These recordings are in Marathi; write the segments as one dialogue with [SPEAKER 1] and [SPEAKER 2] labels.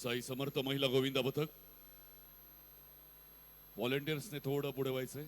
[SPEAKER 1] साई समर्थ महिला गोविंदा पथक व्हॉलेंटियर्सने थोडं पुढे व्हायचंय.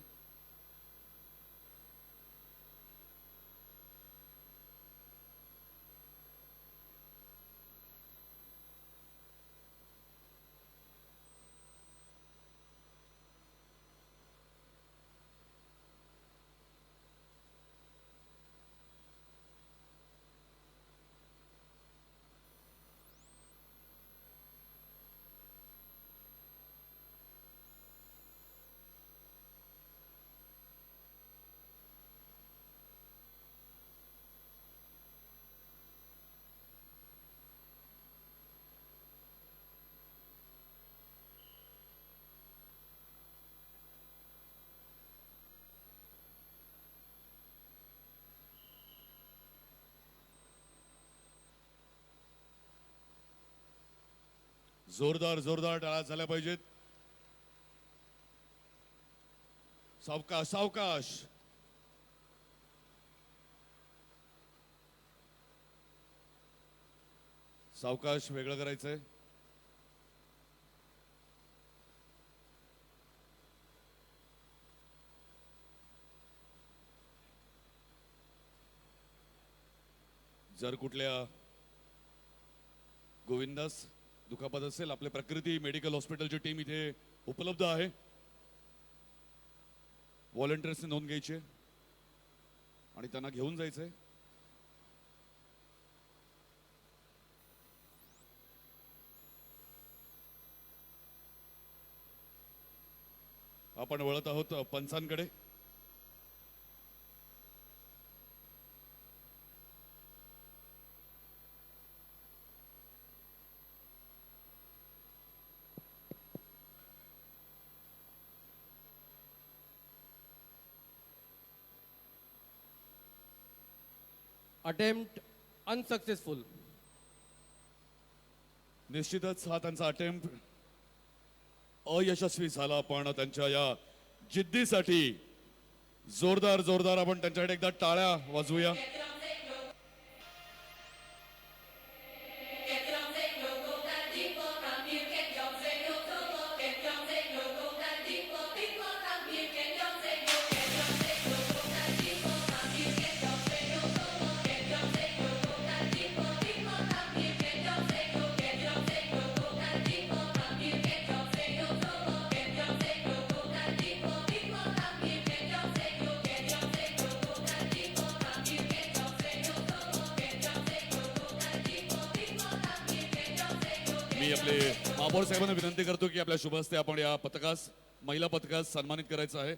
[SPEAKER 1] जोरदार जोरदार टाळ्या झाल्या पाहिजेत. सावकाश सावकाश. सावकाश वेगळं करायचंय. जर कुठल्या गोविंदास दुखापत असेल, आपल्या प्रकृती मेडिकल हॉस्पिटलची टीम इथे उपलब्ध आहे. व्हॉलंटियर्सने नोंद घ्यायची आणि त्यांना घेऊन जायचंय. आपण वळत आहोत पंचांकडे.
[SPEAKER 2] Attempt unsuccessful.
[SPEAKER 1] निश्चितच हा त्यांचा अटेम्प्ट अयशस्वी झाला, पण त्यांच्या या जिद्दीसाठी जोरदार जोरदार आपण त्यांच्याकडे एकदा टाळ्या वाजवूया. मी आपले महापौर साहेबांना विनंती करतो की आपल्या शुभ हस्ते आपण या पथकास, महिला पथकास सन्मानित करायचं आहे.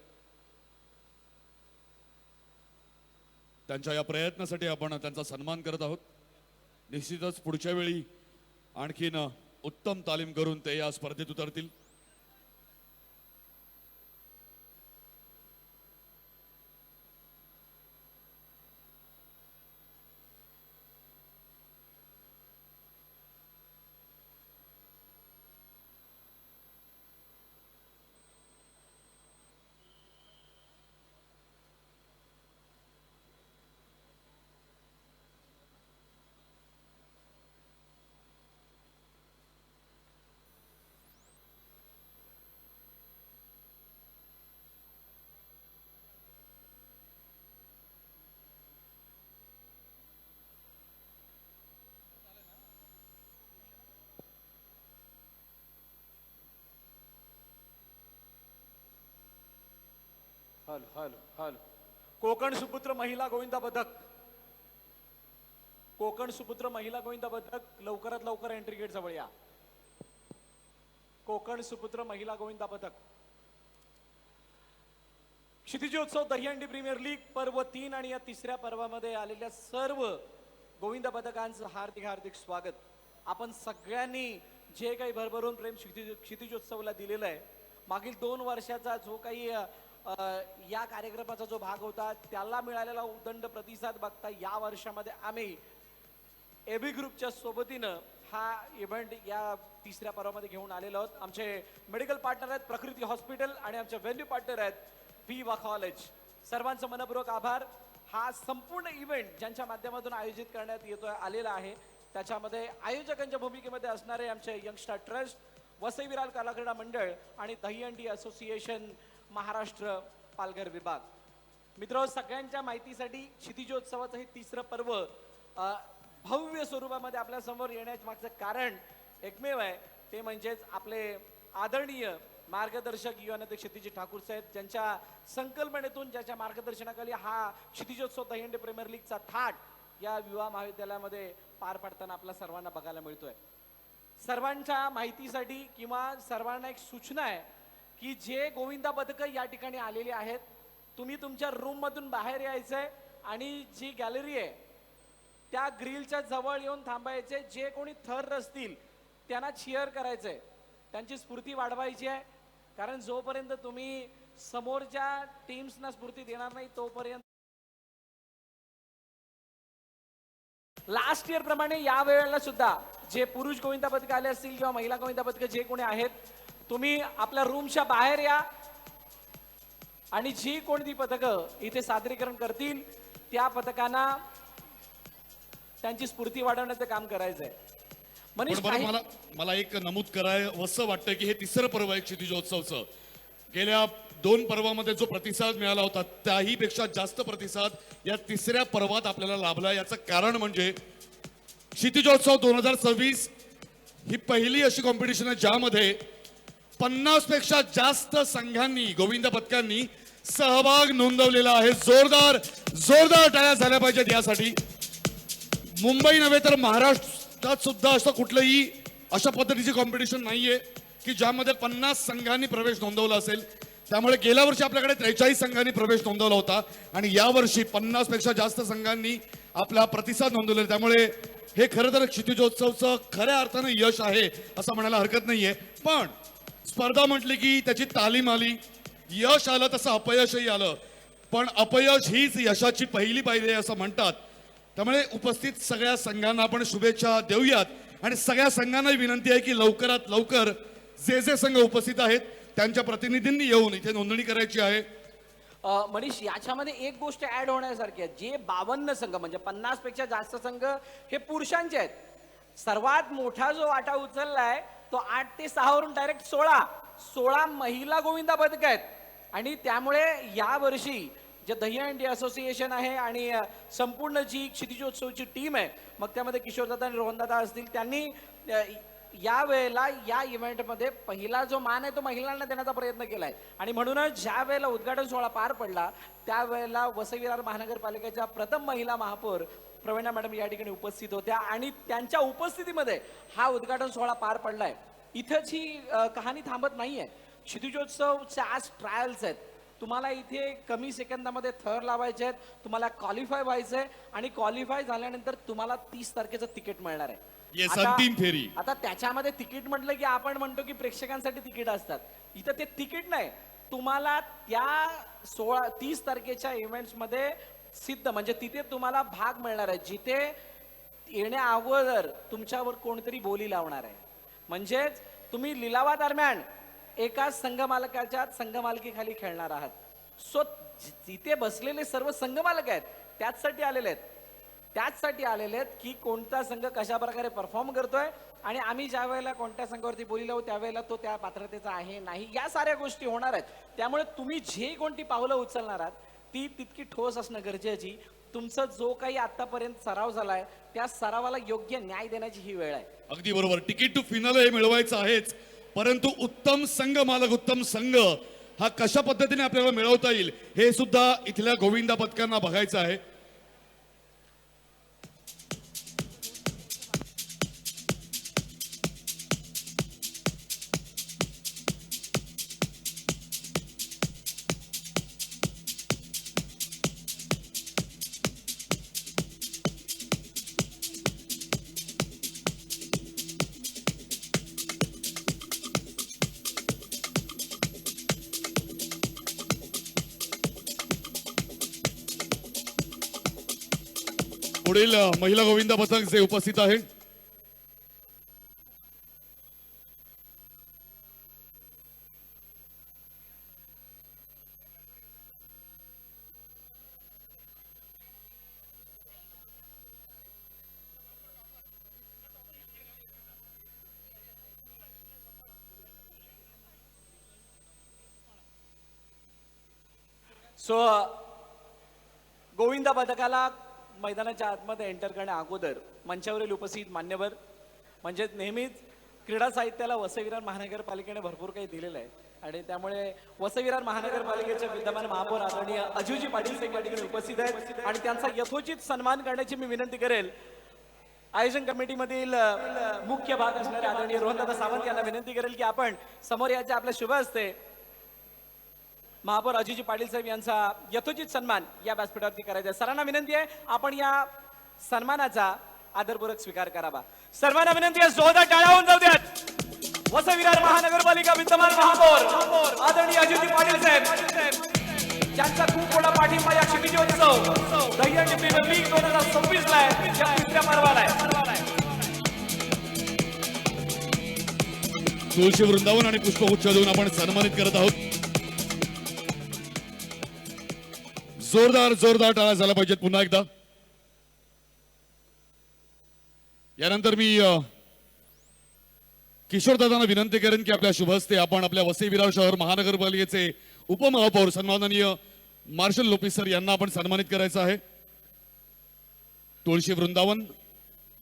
[SPEAKER 1] त्यांच्या या प्रयत्नासाठी आपण त्यांचा सन्मान करत आहोत. निश्चितच पुढच्या वेळी आणखीन उत्तम तालीम करून ते या स्पर्धेत उतरतील.
[SPEAKER 3] Hello hello hello. कोकण सुपुत्र महिला गोविंदा पथक, कोकण सुपुत्र महिला गोविंदा पथक लवकरात लवकर एंट्री गेट जवळ या. कोकण सुपुत्र महिला गोविंदा पथक. क्षितिजोत्सव दहीहंडी प्रीमियर लीग पर्व 3 आणि या तिसऱ्या पर्वामध्ये आलेल्या सर्व गोविंदा पथकांचं हार्दिक हार्दिक स्वागत. आपण सगळ्यांनी जे काही भरभरून प्रेम क्षितिजोत्सवला दिलेलं आहे, मागील 2 वर्षाचा जो काही या कार्यक्रमाचा जो भाग होता त्याला मिळालेला उदंड प्रतिसाद बघता या वर्षामध्ये आम्ही एबी ग्रुपच्या सोबतीनं हा इव्हेंट या तिसऱ्या पर्वामध्ये घेऊन आलेलो आहोत. आमचे मेडिकल पार्टनर आहेत प्रकृती हॉस्पिटल आणि आमचे व्हेन्यू पार्टनर आहेत विवा कॉलेज. सर्वांचं मनपूर्वक आभार. हा संपूर्ण इव्हेंट ज्यांच्या माध्यमातून आयोजित करण्यात येतोय आलेला आहे त्याच्यामध्ये आयोजकांच्या भूमिकेमध्ये असणारे आमचे यंगस्टार ट्रस्ट, वसई विरार कलाक्रीडा मंडळ आणि दहीहंडी असोसिएशन महाराष्ट्र पालघर विभाग. मित्र, सगळ्यांच्या माहितीसाठी क्षितिजोत्सवाचं हे तिसरं पर्व भव्य स्वरूपामध्ये आपल्या समोर येण्याच्या मागचं कारण एकमेव आहे, ते म्हणजेच आपले आदरणीय मार्गदर्शक युवानेते क्षितिजी ठाकूर साहेब, ज्यांच्या संकल्पनेतून, ज्याच्या मार्गदर्शनाखाली हा क्षितिजोत्सव दहीहंडी प्रीमियर लीगचा थाट या युवा महाविद्यालयामध्ये पार पडताना आपल्या सर्वांना बघायला मिळतोय. सर्वांच्या माहितीसाठी किंवा सर्वांना एक सूचना आहे की जे गोविंदा पदकं या ठिकाणी आलेली आहेत, तुम्ही तुमच्या रूम मधून बाहेर यायचंय आणि जी गॅलरी आहे त्या ग्रिलच्या जवळ येऊन थांबायचे. जे कोणी थर रचतील त्यांना चिअर करायचंय, त्यांची स्फूर्ती वाढवायची आहे. कारण जोपर्यंत तुम्ही समोरच्या टीम्सना स्फूर्ती देणार नाही तोपर्यंत लास्ट इयर प्रमाणे या वेळेला सुद्धा जे पुरुष गोविंदा पदक आले असतील किंवा महिला गोविंदा पदक जे कोणी आहेत, तुम्ही आपल्या रूमच्या बाहेर या आणि जी कोणती पदकं इथे सादरीकरण करतील त्या पदकांना त्यांची स्फूर्ती वाढवण्याचं काम करायचंय. मनीष,
[SPEAKER 1] पण बरं, मला एक नमूद करावंसं वाटतं की हे तिसरं पर्व आहे क्षितिजोत्सवचं. गेल्या 2 पर्वामध्ये जो प्रतिसाद मिळाला होता त्याही पेक्षा जास्त प्रतिसाद या तिसऱ्या पर्वात आपल्याला लाभला. याचं कारण म्हणजे क्षितिजोत्सव 2026 ही पहिली अशी कॉम्पिटिशन आहे ज्यामध्ये 50 पेक्षा जास्त संघांनी, गोविंदा पदकांनी सहभाग नोंदवलेला आहे. जोरदार जोरदार टाळ्या झाल्या पाहिजेत यासाठी. मुंबई नव्हे तर महाराष्ट्रात सुद्धा असं कुठलंही अशा पद्धतीची कॉम्पिटिशन नाहीये की ज्यामध्ये 50 संघांनी प्रवेश नोंदवला असेल. त्यामुळे गेल्या वर्षी आपल्याकडे 43 संघांनी प्रवेश नोंदवला होता आणि यावर्षी 50 पेक्षा जास्त संघांनी आपला प्रतिसाद नोंदवला. त्यामुळे हे खरं तर क्षितिजोत्सवचं खऱ्या अर्थानं यश आहे असं म्हणायला हरकत नाहीये. पण स्पर्धा म्हटली की त्याची तालीम आली, यश आलं तसं अपयशही आलं. पण अपयश हीच यशाची पहिली पायरी आहे असं म्हणतात. त्यामुळे उपस्थित सगळ्या संघांना आपण शुभेच्छा देऊयात आणि सगळ्या संघांना विनंती आहे की लवकरात लवकर जे संघ उपस्थित आहेत त्यांच्या प्रतिनिधींनी येऊन इथे नोंदणी करायची आहे.
[SPEAKER 3] मनीष, याच्यामध्ये एक गोष्ट ऍड होण्यासारखी आहे. जे 52 संघ म्हणजे 50 पेक्षा जास्त संघ हे पुरुषांचे आहेत. सर्वात मोठा जो वाटा उचललाय तो 8 ते 6 वरून डायरेक्ट 16 महिला गोविंदा पदक आहेत. आणि त्यामुळे या वर्षी जे दहीहंडी असोसिएशन आहे आणि संपूर्ण जी क्षितिजोत्सवची टीम आहे, मग त्यामध्ये किशोरदादा आणि रोहनदादा असतील, त्यांनी या वेळेला या इव्हेंटमध्ये पहिला जो मान आहे तो महिलांना देण्याचा प्रयत्न केलाय. आणि म्हणूनच ज्या वेळेला उद्घाटन सोहळा पार पडला त्यावेळेला वसई विरार महानगरपालिकेच्या प्रथम महिला महापौर प्रवीणा मॅडम या ठिकाणी उपस्थित होत्या आणि त्यांच्या उपस्थितीमध्ये हा उद्घाटन सोहळा पार पडलाय. इथंच ही कहाणी थांबत नाहीये. क्षितिजोत्सवचे आज ट्रायल्स आहेत. तुम्हाला इथे कमी सेकंदामध्ये थर लावायचे आहेत, तुम्हाला क्वालिफाय व्हायचंय आणि क्वालिफाय झाल्यानंतर तुम्हाला 30 तारखेचं तिकीट मिळणार आहे.
[SPEAKER 1] अंतिम फेरी.
[SPEAKER 3] आता त्याच्यामध्ये तिकीट म्हटलं की आपण म्हणतो की प्रेक्षकांसाठी तिकीट असतात. इथं ते तिकीट नाही, तुम्हाला त्या 30 तारखेच्या इव्हेंट्स मध्ये सिद्ध म्हणजे तिथे तुम्हाला भाग मिळणार आहे, जिथे येण्या अगोदर तुमच्यावर कोणतरी बोली लावणार आहे. म्हणजेच तुम्ही लिलावादरम्यान एका संघमालकाच्या संघमालकीखाली खेळणार आहात. सो जिथे बसलेले सर्व संघमालक आहेत त्याचसाठी आलेले आहेत की कोणता संघ कशा प्रकारे परफॉर्म करतोय आणि आम्ही ज्या वेळेला कोणत्या संघावरती बोली लावू त्यावेळेला तो त्या पात्रतेचा आहे नाही, या साऱ्या गोष्टी होणार आहेत. त्यामुळे तुम्ही जे कोणती पावलं उचलणार आहात ती तितकी ठोस असणं गरजेची. तुमचा जो काही आतापर्यंत सराव झालाय त्या सरावाला योग्य न्याय देण्याची ही वेळ आहे.
[SPEAKER 1] अगदी बरोबर. तिकीट टू फिनाल हे मिळवायचं आहेच, परंतु उत्तम संघ मालक, उत्तम संघ हा कशा पद्धतीने आपल्याला मिळवता येईल हे सुद्धा इथल्या गोविंदा पदकांना बघायचं आहे. पुढील महिला गोविंदा पथक जे उपस्थित आहे
[SPEAKER 3] सो गोविंदा पथकाला मैदानाच्या आतमध्ये एंटर करण्या अगोदर मंचावरील उपस्थित मान्यवर म्हणजे नेहमीच क्रीडा साहित्याला वसई-विरार महानगरपालिकेने भरपूर काही दिलेलं आहे आणि त्यामुळे वसई-विरार महानगरपालिकेचे विद्यमान महापौर आदरणीय अजूजी पाटील साहेब या ठिकाणी उपस्थित आहेत आणि त्यांचा यथोचित सन्मान करण्याची मी विनंती करेल. आयोजन कमिटीमधील मुख्य भाग असणारे आदरणीय रोहनदादा सावंत यांना विनंती करेल की आपण समोर याच्या आपल्या शुभ हस्ते महापौर अजिजी पाटील साहेब यांचा यथोचित सन्मान या व्यासपीठावरती करायचा आहे. सर्वांना विनंती आहे आपण या सन्मानाचा आदरपूर्वक स्वीकार करावा. सर्वांना विनंती आहे जोरदार टाळ्या होऊन जाऊ द्यात. वसई-विरार महानगरपालिका विद्यमान महापौर आदरणीय अजिजी पाटील साहेब ज्यांचा खूप मोठा पाठिंबा या क्षितिजोत्सव दहीहंडी प्रीमियर लीग 2026 ला आहे, या तिसऱ्या पर्वाला आहे.
[SPEAKER 1] तुळशी वृंदावन आणि पुष्पगुच्छ देऊन आपण सन्मानित करत आहोत. जोरदार जोरदार टाळ्या झाल्या पाहिजेत पुन्हा एकदा. यानंतर मी किशोरदादांना विनंती करेन की आपल्या शुभहस्ते आपण आपल्या वसई-विरार शहर महानगरपालिकेचे उपमहापौर सन्माननीय मार्शल लोपिस सर यांना आपण सन्मानित करायचं आहे. तुळशी वृंदावन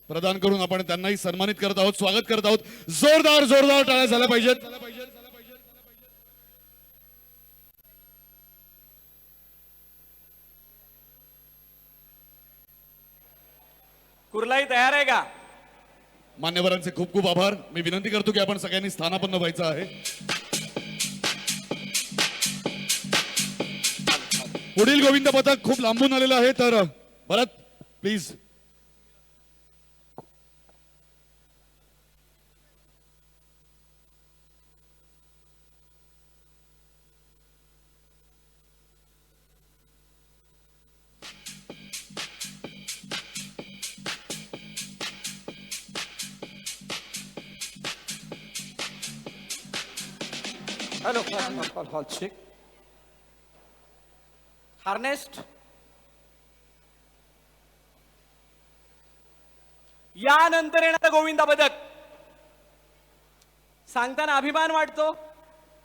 [SPEAKER 1] प्रदान करून आपण त्यांनाही सन्मानित करत आहोत, स्वागत करत आहोत. जोरदार जोरदार टाळ्या झाल्या पाहिजेत.
[SPEAKER 3] कुर्लाई तयार आहे का?
[SPEAKER 1] मान्यवरांचे खूप खूप आभार. मी विनंती करतो की आपण सगळ्यांनी स्थानापन्न व्हायचं आहे. पुढील गोविंद पथक खूप लांबून आलेलं आहे तर Bharat please.
[SPEAKER 3] Hello hall check harnessed. यानंतर येणारा गोविंदा पदक सांगताना अभिमान वाटतो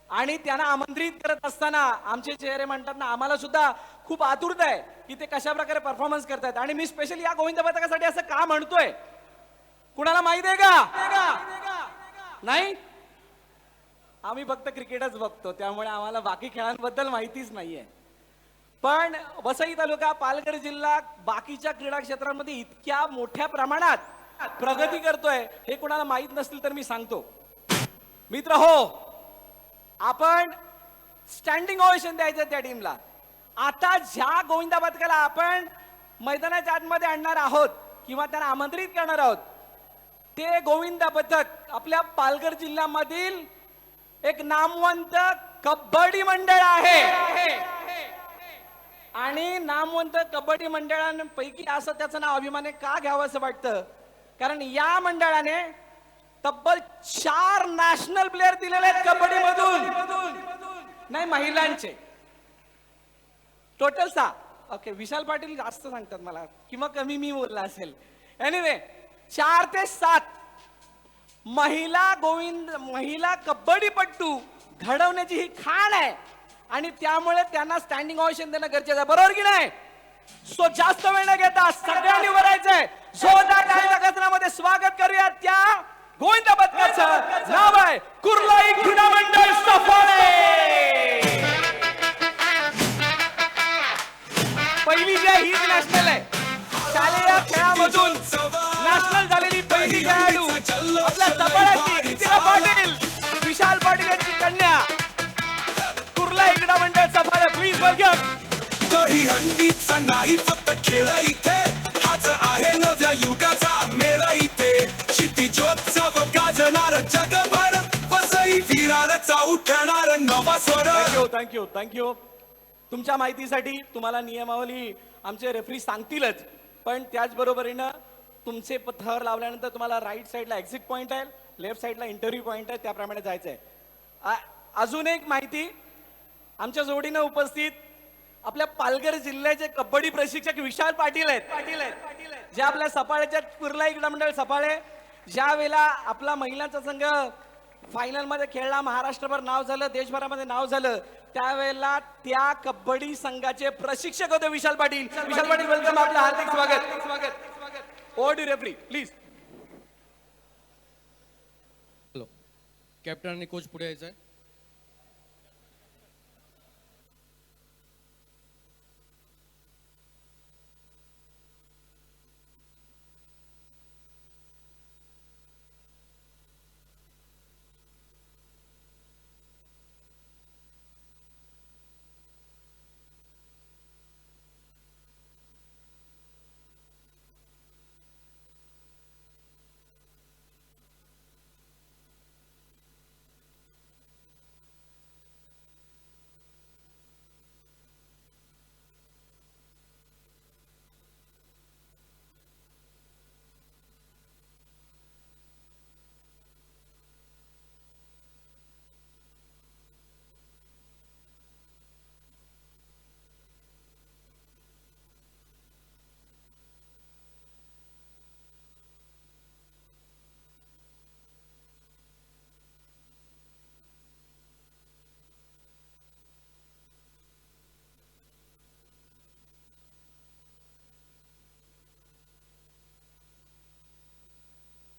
[SPEAKER 3] आणि त्यांना आमंत्रित करत असताना आमचे चेहरे म्हणतात ना आम्हाला सुद्धा खूप आतुरता आहे की ते कशा प्रकारे परफॉर्मन्स करतायत. आणि मी स्पेशली या गोविंदा पदकासाठी असं का म्हणतोय कुणाला माहित आहे का? नाही, आम्ही फक्त क्रिकेटच बघतो त्यामुळे आम्हाला बाकी खेळांबद्दल माहितीच नाहीये. पण वसई तालुका पालघर जिल्हा बाकीच्या क्रीडा क्षेत्रांमध्ये इतक्या मोठ्या प्रमाणात प्रगती करतोय हे कुणाला माहित नसतील तर मी सांगतो. मित्र हो, आपण स्टँडिंग ओवेशन द्यायचं त्या टीमला. आता ज्या गोविंदा पथकाला आपण मैदानाच्या आतमध्ये आणणार आहोत किंवा त्यांना आमंत्रित करणार आहोत ते गोविंदा पथक आपल्या पालघर जिल्ह्यामधील एक नामवंत कबड्डी मंडळ आहे. आणि नामवंत कबड्डी मंडळांपैकी असं त्याचं नाव अभिमाने का घ्यावं असं वाटतं कारण या मंडळाने तब्बल 4 नॅशनल प्लेअर दिलेले आहेत कबड्डी मधून. नाही, महिलांचे टोटल 6. ओके, विशाल पाटील जास्त सांगतात मला किंवा कमी मी बोलला असेल. एनिवे 4 ते 7 महिला कबड्डीपट्टू घडवण्याची ही खाण आहे आणि त्यामुळे त्यांना स्टँडिंग ओवेशन देणं गरजेचं आहे. बरोबर की नाही? सो जास्त वेळ न घेता सगळ्यांनी भरायचंय. जोरदार टाळ्यांच्या गजरामध्ये स्वागत करूया त्या गोविंदा पथकाचं. नाव आहे कुर्लाई क्रीडा मंडळ सफाळे. पहिली जी आहे हीच नॅशनल आहे. शालेय खेळामधून नॅशनल झालेली पहिली खेळाडू आपल्या सफाळ्याची इतिरा पाटील, विशाल पाटील यांची कन्या कुर्ला क्रीडा मंडळ सफाळे. Please welcome.
[SPEAKER 4] दहीहंडीचा नाही फक्त खेळ इथे, हाच आहे नव्या युगाचा मेळ इथे. क्षितिजोत्सव गाजणार जगभर, वसई-विरारचा उठणार नवा स्वर.
[SPEAKER 3] Thank you thank you. तुमच्या माहितीसाठी तुम्हाला नियमावली आमचे रेफरी सांगतीलच, पण त्याचबरोबरीनं तुमचे थर लावल्यानंतर तुम्हाला राईट साईडला एक्झिट पॉईंट आहे, लेफ्ट साईडला इंटरव्ह्यू पॉईंट आहे, त्याप्रमाणे जायचं आहे. अजून एक माहिती, आमच्या जोडीनं उपस्थित आपल्या पालघर जिल्ह्याचे कबड्डी प्रशिक्षक विशाल पाटील आहेत जे आपल्या सफाळ्याच्या कुर्ला क्रीडा मंडळ सफाळे. ज्या वेळेला आपला महिलांचा संघ फायनल मध्ये खेळला, महाराष्ट्रभर नाव झालं, देशभरामध्ये नाव झालं, त्यावेळेला त्या कबड्डी संघाचे प्रशिक्षक होते विशाल पाटील. विशाल पाटील, वेलकम, आपलं हार्दिक स्वागत. Over to referee please.
[SPEAKER 2] Hello, captain आणि कोच पुढे यायचं आहे.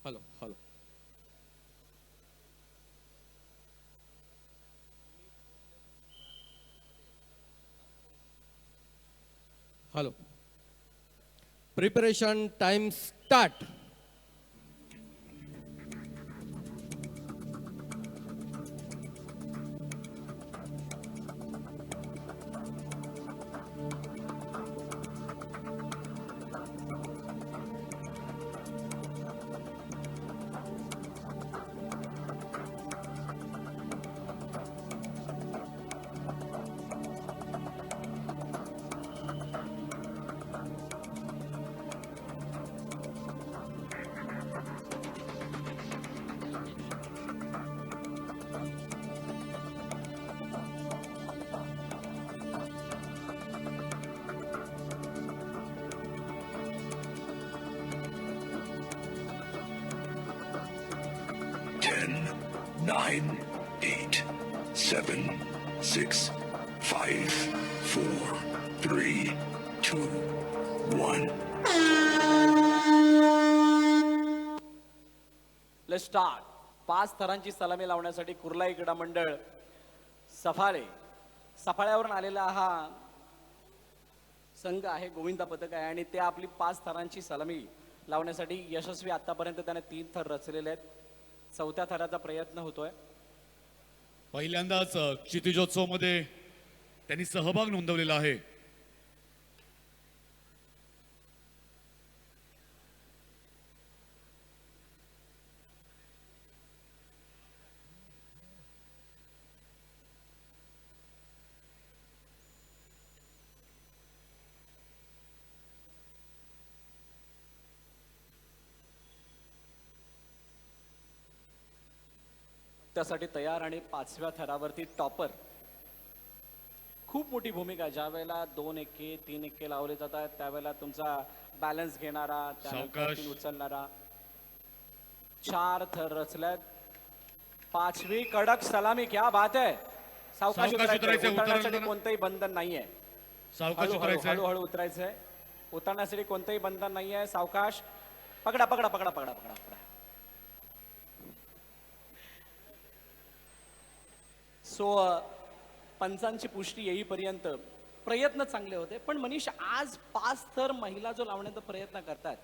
[SPEAKER 2] Hello hello. Hello. Preparation time start.
[SPEAKER 4] Ten, nine, eight, seven, six, five, four, three, two, one.
[SPEAKER 3] Let's start. 5 थरांची सलामी लावण्यासाठी कुर्लाई क्रीडा मंडळ सफाळ्यावरून आलेला हा संघ आहे. गोविंदा पथक आहे आणि ते आपली 5 थरांची सलामी लावण्यासाठी यशस्वी. आतापर्यंत त्याने 3 थर रचलेले आहेत. 4थ्या थराचा प्रयत्न होतोय.
[SPEAKER 1] पहिल्यांदाच क्षितिजोत्सव मध्ये त्यांनी सहभाग नोंदवलेला आहे.
[SPEAKER 3] त्यासाठी तयार आणि 5व्या थरावरती टॉपर. खूप मोठी भूमिका आहे. ज्या वेळेला 2 एके 3 एके लावले जातात त्यावेळेला तुमचा बॅलन्स घेणारा, त्यानंतर
[SPEAKER 1] सावकाश.
[SPEAKER 3] 3 उचलणारा. 4 थर रचल्यात. 5वी कडक सलामी. क्या बात आहे. सावकाश
[SPEAKER 1] सावकाश
[SPEAKER 3] उतरायचंय.
[SPEAKER 1] उतरायचंय.
[SPEAKER 3] उतरण्यासाठी
[SPEAKER 1] उतरताना.
[SPEAKER 3] कोणतंही बंधन नाहीये.
[SPEAKER 1] सावकाश
[SPEAKER 3] हळूहळू
[SPEAKER 1] उतरायचंय.
[SPEAKER 3] हळूहळू उतरायचंय. उतरण्यासाठी कोणतंही बंधन नाहीये. सावकाश. पकडा पकडा पकडा पकडा पकडा पकडा. सो पंचांची पुष्टी येईपर्यंत प्रयत्न चांगले होते. पण मनीष, आज 5 थर महिला जो लावण्याचा प्रयत्न करतात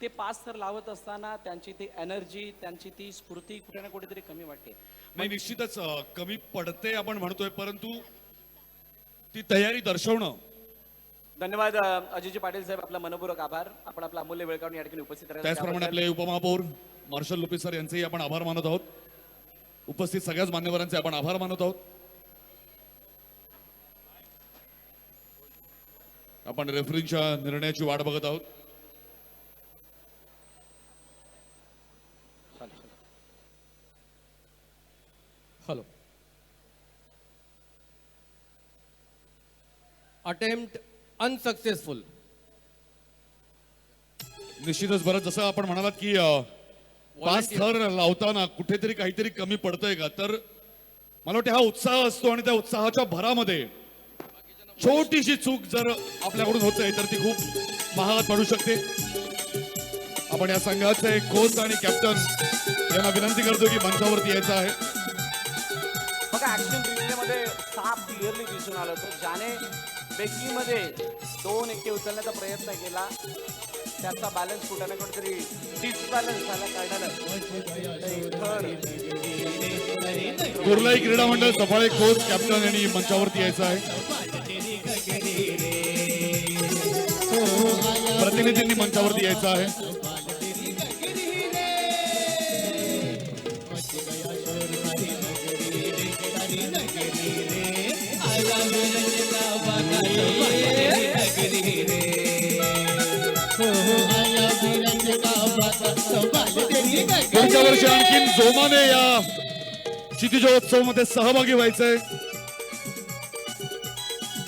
[SPEAKER 3] ते 5 थर लावत असताना त्यांची ती एनर्जी, त्यांची ती स्फूर्ती कुठे ना कुठेतरी कमी वाटते.
[SPEAKER 1] नाही, निश्चितच कमी पडते आपण म्हणतोय, परंतु ती तयारी दर्शवणं.
[SPEAKER 3] धन्यवाद अजयजी पाटील साहेब, आपला मनपूर्वक आभार. आपण आपला अमूल्य वेळ काढून या ठिकाणी उपस्थित राहिला
[SPEAKER 1] त्याचप्रमाणे
[SPEAKER 3] त्याबद्दल.
[SPEAKER 1] आपले उपमहापौर मार्शल लुपी सर यांचेही आपण आभार मानत आहोत. उपस्थित सगळ्याच मान्यवरांचे आपण आभार मानत आहोत. आपण रेफरींच्या निर्णयाची वाट बघत आहोत.
[SPEAKER 2] हॅलो. Attempt unsuccessful.
[SPEAKER 1] निश्चितच. बरं, जसं आपण म्हणालात की 5 थर लावताना कुठेतरी काहीतरी कमी पडतंय का, तर मला वाटतं हा उत्साह असतो आणि त्या उत्साहाच्या भरामध्ये छोटीशी चूक जर आपल्याकडून होते तर ती खूप महागात पडू शकते. आपण या संघाचे कोच आणि कॅप्टन यांना विनंती करतो की मंचावरती यायचं आहे.
[SPEAKER 3] बघा ऍक्शन रिप्ले मध्ये साफ क्लिअरली दिसून आलं होतं. ज्याने बेकीमध्ये 2 एके उचलण्याचा प्रयत्न केला त्याचा बॅलन्स कुठे कुठेतरी डिसबॅलन्स झाला कारणानं
[SPEAKER 1] कुर्लाई क्रीडा मंडळ सफाळे कोच कॅप्टन यांनी मंचावरती यायचं आहे. प्रतिनिधींनी मंचावरती यायचं आहे. पुढच्या वर्षी आणखीन जोमाने या क्षितिजोत्सव मध्ये सहभागी व्हायचंय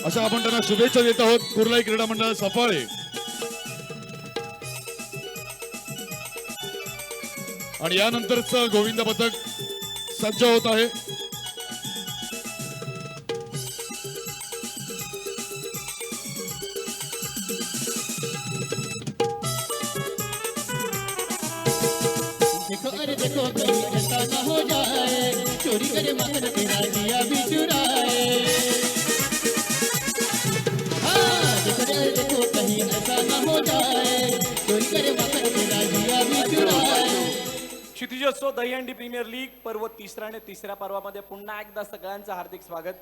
[SPEAKER 1] अशा आपण त्यांना शुभेच्छा देत आहोत. कुर्लाई क्रीडा मंडळ सफाळे आणि यानंतरच गोविंद पथक सज्ज होत आहे.
[SPEAKER 5] देखो अरे देखो कहीं ऐसा ना हो जाए, चोरी करे मकर तेरा दिया भी चुराए। हाँ देखो अरे देखो कहीं ऐसा ना हो जाए, चोरी करे मकर तेरा दिया भी चुराए।
[SPEAKER 3] क्षितिजोत्सव दहीहंडी प्रीमियर लीग पर्व तिसरा आणि तिसऱ्या पर्वामध्ये पुन्हा एकदा सगळ्यांचं हार्दिक स्वागत.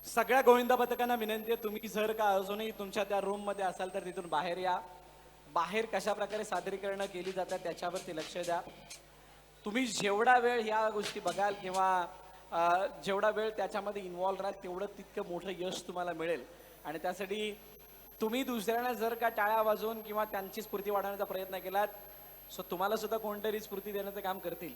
[SPEAKER 3] सगळ्या गोविंदा पथकांना विनंती आहे, तुम्ही जर का अजूनही तुमच्या त्या रूम मध्ये असाल तर तिथून बाहेर या. बाहेर कशा प्रकारे सादरीकरण केली जातात त्याच्यावरती लक्ष द्या. तुम्ही जेवढा वेळ या गोष्टी बघाल किंवा जेवढा वेळ त्याच्यामध्ये इन्व्हॉल्व राहाल तेवढं तितकं मोठं यश तुम्हाला मिळेल. आणि त्यासाठी तुम्ही दुसऱ्यांना जर का टाळ्या वाजवून किंवा त्यांची स्फूर्ती वाढवण्याचा प्रयत्न केलात सो तुम्हाला सुद्धा कोणतरी स्फूर्ती देण्याचं काम करतील.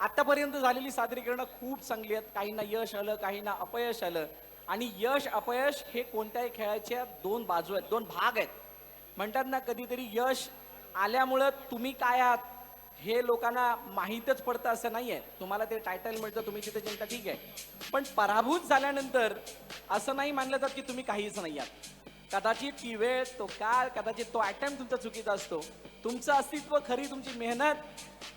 [SPEAKER 3] आतापर्यंत झालेली सादरीकरणं खूप चांगली आहेत. काहींना यश आलं, काहींना अपयश आलं. आणि यश अपयश हे कोणत्याही खेळाच्या 2 बाजू आहेत, 2 भाग आहेत. म्हणतात ना कधीतरी यश आल्यामुळं तुम्ही काय आहात हे लोकांना माहीतच पडतं असं नाही आहे. तुम्हाला ते टायटल मिळतं, तुम्ही तिथे जिंकता, ठीक आहे. पण पराभूत झाल्यानंतर असं नाही मानलं जात की तुम्ही काहीच नाही आहात. कदाचित ती वेळ, तो काळ, कदाचित तो अटेम्प्ट तुमचा चुकीचा असतो. तुमचं अस्तित्व, खरी तुमची मेहनत,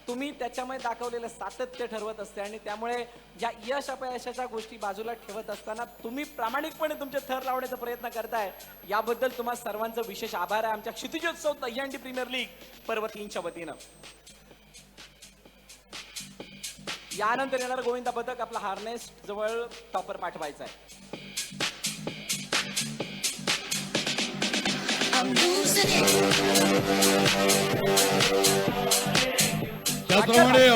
[SPEAKER 3] तुम्ही त्याच्यामध्ये दाखवलेलं सातत्य ठरवत असते. आणि त्यामुळे या यश अपयशाच्या गोष्टी बाजूला ठेवत असताना तुम्ही प्रामाणिकपणे तुमचे थर लावण्याचा प्रयत्न करताय याबद्दल तुम्हा सर्वांचं विशेष आभार आहे. आमच्या क्षितिजोत्सव दहीहंडी प्रीमियर लीग पर्व 3च्या वतीनं. यानंतर येणार गोविंदा पथक आपला हार्नेस जवळ टॉपर पाठवायचा आहे.
[SPEAKER 1] त्याचप्रमाणे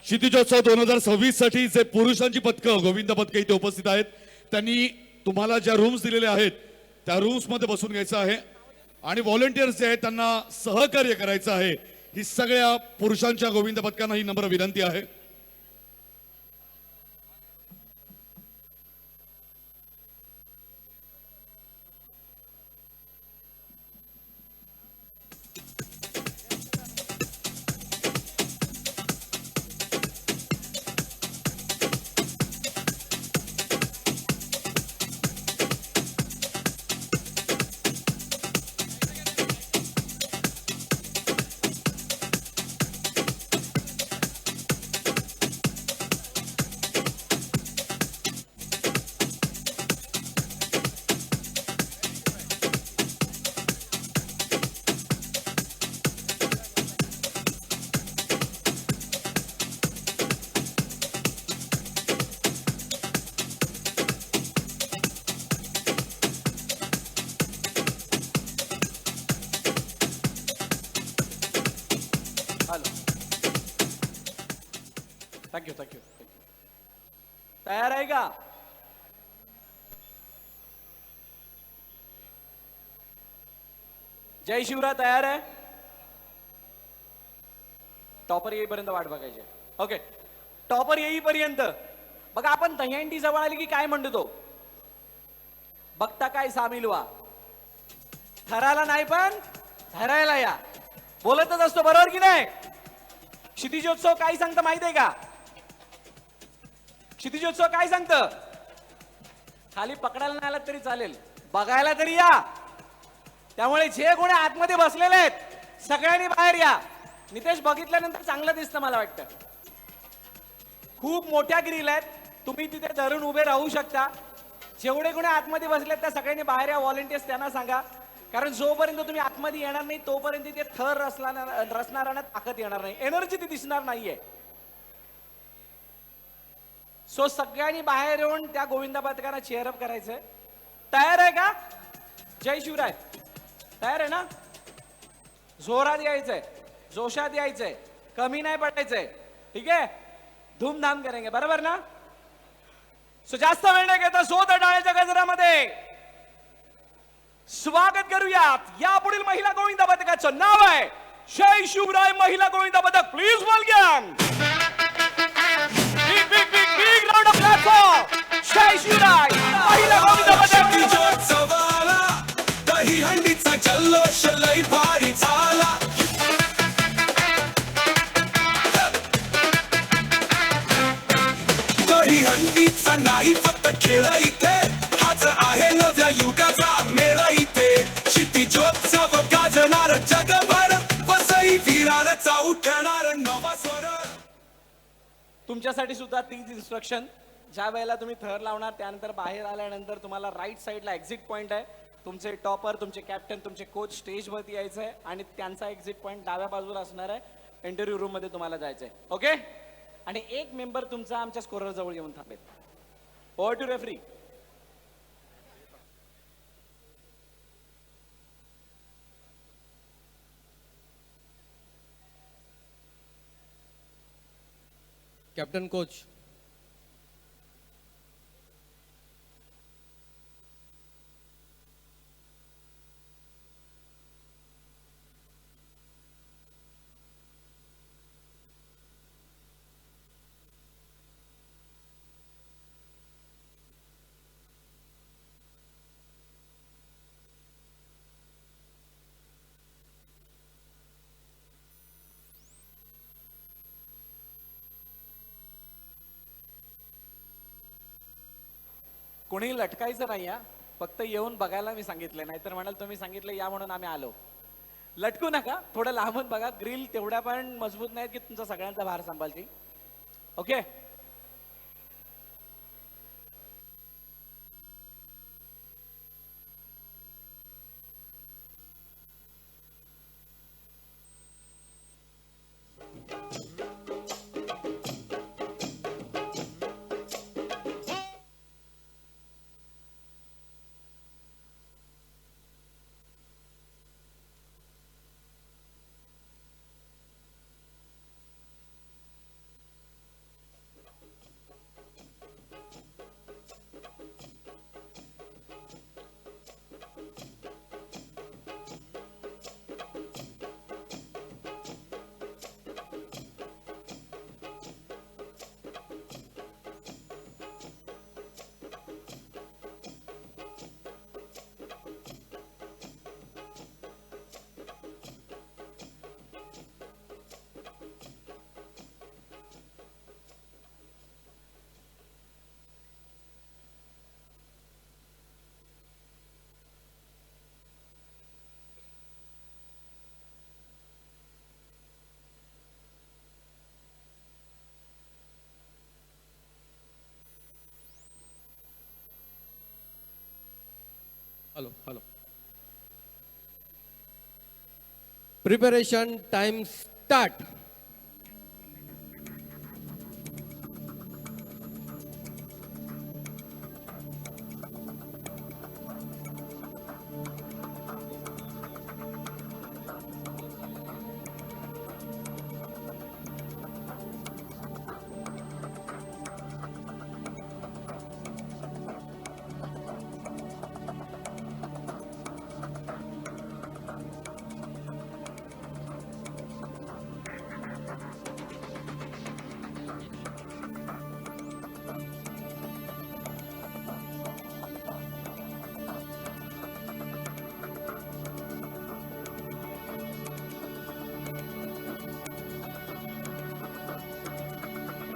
[SPEAKER 1] क्षितिजोत्सव 2026 साठी जे पुरुषांची पथकं गोविंद पथकं इथे उपस्थित आहेत त्यांनी तुम्हाला ज्या रूम्स दिलेल्या आहेत त्या रूम्स मध्ये बसून घ्यायचं आहे आणि व्हॉलंटियर्स जे आहेत त्यांना सहकार्य करायचं आहे. ही सगळ्या पुरुषांच्या गोविंद पथकांना ही नम्र विनंती आहे.
[SPEAKER 3] Thank you thank you. तयार आहे का? जय शिवराय तयार आहे? टॉपर येईपर्यंत वाट बघायची. ओके, टॉपर येईपर्यंत बघा आपण दहीहंडी जवळ आली की काय म्हणतो, बघता काय सामील व्हा. ठरायला नाही पण ठरायला या, बोलतच असतो बरोबर की नाही. क्षितिजोत्सव काय सांगतं माहिती आहे का? क्षितिजोत्सव काय सांगतं? खाली पकडायला नाही आलात तरी चालेल, बघायला तरी या. त्यामुळे जे कोणी आतमध्ये बसलेले आहेत सगळ्यांनी बाहेर या. नितेश, बघितल्यानंतर चांगलं दिसतं मला वाटतं. खूप मोठ्या ग्रिल आहेत, तुम्ही तिथे धरून उभे राहू शकता. जेवढे कोणी आतमध्ये बसलेत त्या सगळ्यांनी बाहेर या. व्हॉलेंटियर्स त्यांना सांगा, कारण जोपर्यंत तुम्ही आतमध्ये येणार नाही तोपर्यंत ते थर रचणाऱ्यांना ताकद येणार नाही, एनर्जी ती दिसणार नाहीये. सो सगळ्यांनी बाहेर येऊन त्या गोविंदा पथकांना चेअरअप करायचंय. तयार आहे का? जय शिवराय. तयार आहे ना? जोरात यायचंय, जोशात यायचंय, कमी नाही पडायचंय. ठीक आहे, धूमधाम करेंगे, बरोबर ना? सो जास्त वेळ न घेता जोरदार टाळ्याच्या गजरामध्ये स्वागत करूयात. या पुढील महिला गोविंदा पथकाचं नाव आहे जय Shivray Mahila Govinda Pathak. Please welcome. Big round of applause. Jai Shivray Mahila Govinda पथक.
[SPEAKER 6] क्षितिजोत्सवाला दहीहंडीचा जल्लोष लई भारी झाला. दहीहंडीचा नाही फक्त खेळ इथे, हाच आहे नव्या युगाचा मेळ इथे. क्षितिजोत्सव गाजणार जगभर, वसई विरारचा उठणार नवा स्वर.
[SPEAKER 3] तुमच्यासाठी सुद्धा तीच इन्स्ट्रक्शन. ज्या वेळेला तुम्ही थर लावणार त्यानंतर बाहेर आल्यानंतर तुम्हाला राईट साईडला एक्झिट पॉईंट आहे. तुमचे टॉपर, तुमचे कॅप्टन, तुमचे कोच स्टेजवरती यायचं आहे आणि त्यांचा एक्झिट पॉईंट डाव्या बाजूला असणार आहे. इंटरव्ह्यू रूम मध्ये तुम्हाला जायचंय. ओके. आणि एक मेंबर तुमचा आमच्या स्कोरर जवळ येऊन थांबेल. Over to referee.
[SPEAKER 2] Captain coach.
[SPEAKER 3] कोणी लटकायचं नाही हा, फक्त येऊन बघायला मी सांगितलं. नाहीतर म्हणाल तुम्ही सांगितलं या म्हणून आम्ही आलो. लटकू नका, थोडं लांबून बघा. ग्रिल तेवढ्या पण मजबूत नाहीत की तुमचा सगळ्यांचा भार सांभाळतील. Okay.
[SPEAKER 2] Hello. Preparation time start.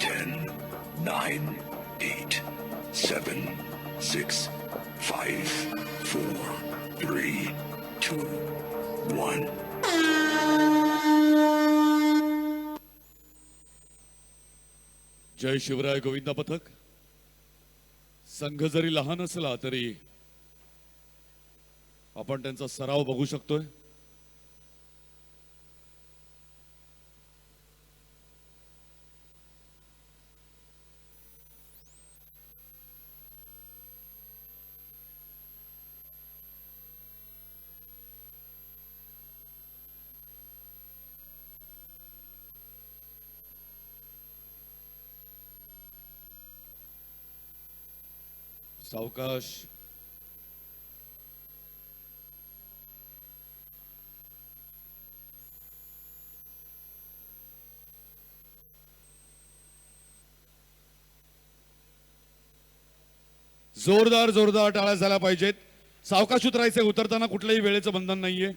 [SPEAKER 4] Ten, nine, 8, 7, 6, 5, 4, 3, 2, 1.
[SPEAKER 1] जय शिवराय गोविंदा पथक. संघ जरी लहान असला तरी आपण त्यांचा सराव बघू शकतोय. सावकाश. जोरदार जोरदार टाळ्या झाल्या पाहिजेत. सावकाश उतरायचे. उतरताना कुठल्याही वेळेचं बंधन नाहीये.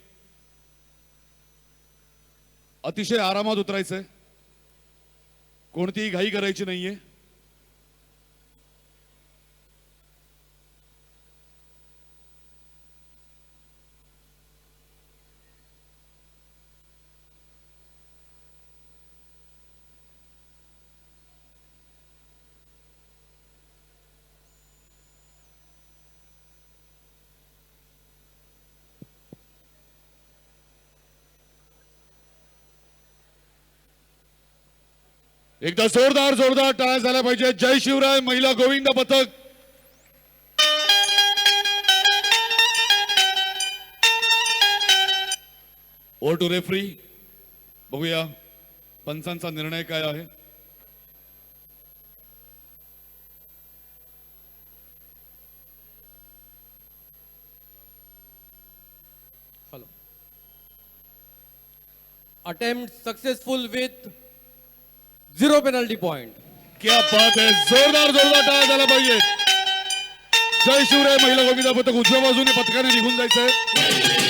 [SPEAKER 1] अतिशय आरामात उतरायचंय. कोणतीही घाई करायची नाहीये. एकदा जोरदार जोरदार टाळ्या झाल्या पाहिजे. जय शिवराय महिला गोविंद पथक. Over to referee. बघूया पंचांचा निर्णय काय आहे.
[SPEAKER 2] Hello. Attempt successful with 0 penalty point.
[SPEAKER 1] क्या बात है. जोरदार जोरदार टाळ्या झाल्या पाहिजे. जय शिवराय महिला गोविंदा पथक. उजव्या बाजूने पथकाने निघून जायचंय.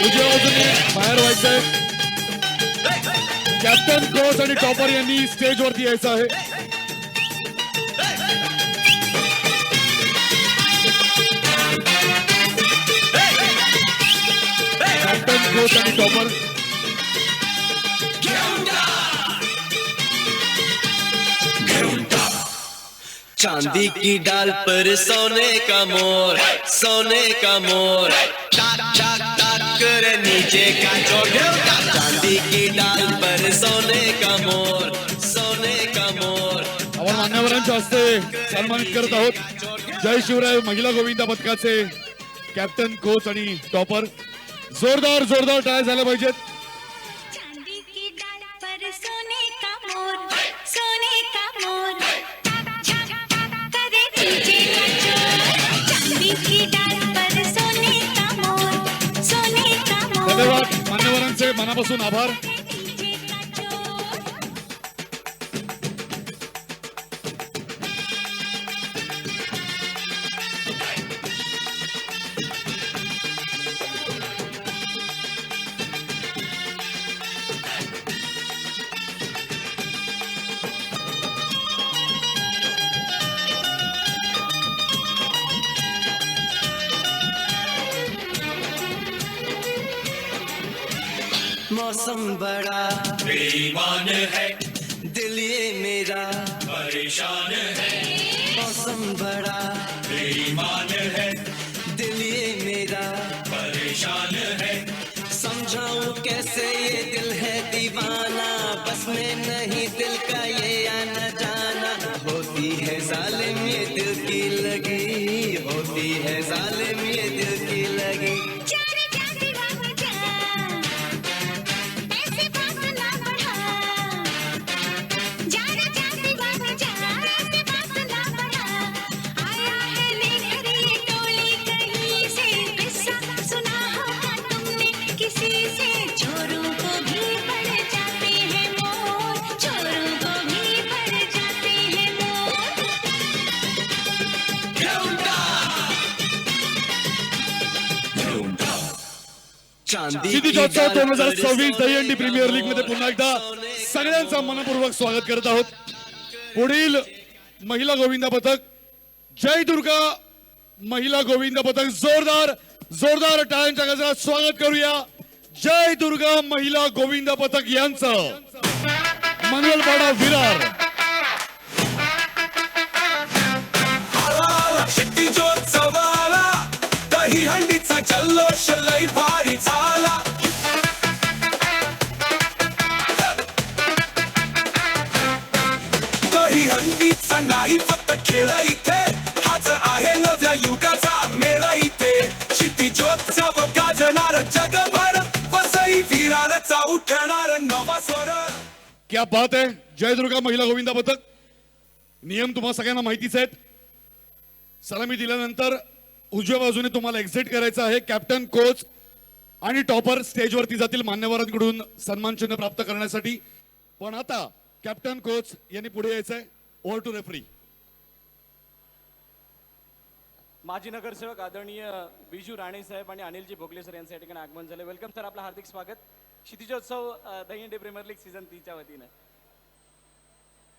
[SPEAKER 1] उजव्या बाजूने बाहेर व्हायचंय. कॅप्टन कोच आणि टॉपर यांनी स्टेज वरती यायचं आहे. कॅप्टन कोच आणि टॉपर.
[SPEAKER 7] चांदी की डाल पर सोने का मोर, सोने का मोर, टाक टाक टाक करे नीचे का चोर. चांदी की डाल पर सोने का मोर, सोने का मोर.
[SPEAKER 1] आपण मान्यवरांच्या हस्ते सन्मानित करत आहोत जय शिवराय महिला गोविंदा पथकाचे कॅप्टन कोच आणि टॉपर. जोरदार जोरदार टाळ्या झाल्या पाहिजेत.
[SPEAKER 8] चांदी की डाल पर सोने का मोर, सोने का मोर, टाक टाक करे नीचे का चोर. चांदी की डाल पर सोने का मोर, सोने का मोर.
[SPEAKER 1] धन्यवाद मान्यवरांचे मनापासून आभार.
[SPEAKER 8] नीचे का चोर.
[SPEAKER 7] मौसम बड़ा बेईमान है, दिल ये मेरा परेशान है. मौसम बड़ा बेईमान है, दिल ये मेरा परेशान है. समझाऊं कैसे ये दिल है दीवाना, बस में नहीं दिल का ये आना जाना. होती है जालिम ये दिल की लगी, होती है जालिम ये दिल की लगी.
[SPEAKER 8] जा रे जा दीवाना जा, ऐसे बात ना बढ़ा. जा रे जा दीवाना जा, ऐसे बात ना बढ़ा. आया है लेकर ये टोली कहीं से, किस्सा सुना होगा तुमने किसी से. चोरों को भी पड़ जाते हैं मोर, चोरों को भी पड़ जाते हैं मोर.
[SPEAKER 7] चांदी
[SPEAKER 1] सिटी
[SPEAKER 7] की
[SPEAKER 1] जॉत्सव
[SPEAKER 7] डाल
[SPEAKER 1] 2026
[SPEAKER 7] पर
[SPEAKER 1] दहीहंडी प्रीमियर लीग मध्ये पुन्हा एकदा सगळ्यांचं मनपूर्वक स्वागत करत आहोत. पुढील महिला गोविंदा पथक जय दुर्गा महिला गोविंद पथक जोरदार जोरदार टाळ्यांच्या गजरात स्वागत करूया. जय दुर्गा महिला गोविंद पथक यांचं मंगलपाडा विरार.
[SPEAKER 6] आला शिट्टी जोत्सव आला, दही हंडीचा जल्लोष लई भारी झाला. दही हंडीचा नाही फक्त खेळ इथे, हाच आहे नव्या युगाचा मेळ इथे. शिट्टी जोत्सव गाजणार जगभर, वसई विरारचा उठणार नवा स्वर.
[SPEAKER 1] क्या बात आहे. जय दुर्गा महिला गोविंद पथक. नियम तुम्हाला सगळ्यांना माहितीच आहेत. सलामी दिल्यानंतर उजव्या बाजूने तुम्हाला एक्झिट करायचं आहे. कॅप्टन कोच आणि टॉपर स्टेजवरती जातील मान्यवरांकडून सन्मान चिन्ह प्राप्त करण्यासाठी. पण आता कॅप्टन कोच यांनी पुढे यायचं आहे. Over to referee.
[SPEAKER 3] माजी नगरसेवक आदरणीय बिजू राणे साहेब आणि अनिलजी भोगले सर यांचं या ठिकाणी आगमन झालं. वेलकम सर, आपलं हार्दिक स्वागत. Kshitijotsav Dahihandi premier league season 3 च्या वतीने.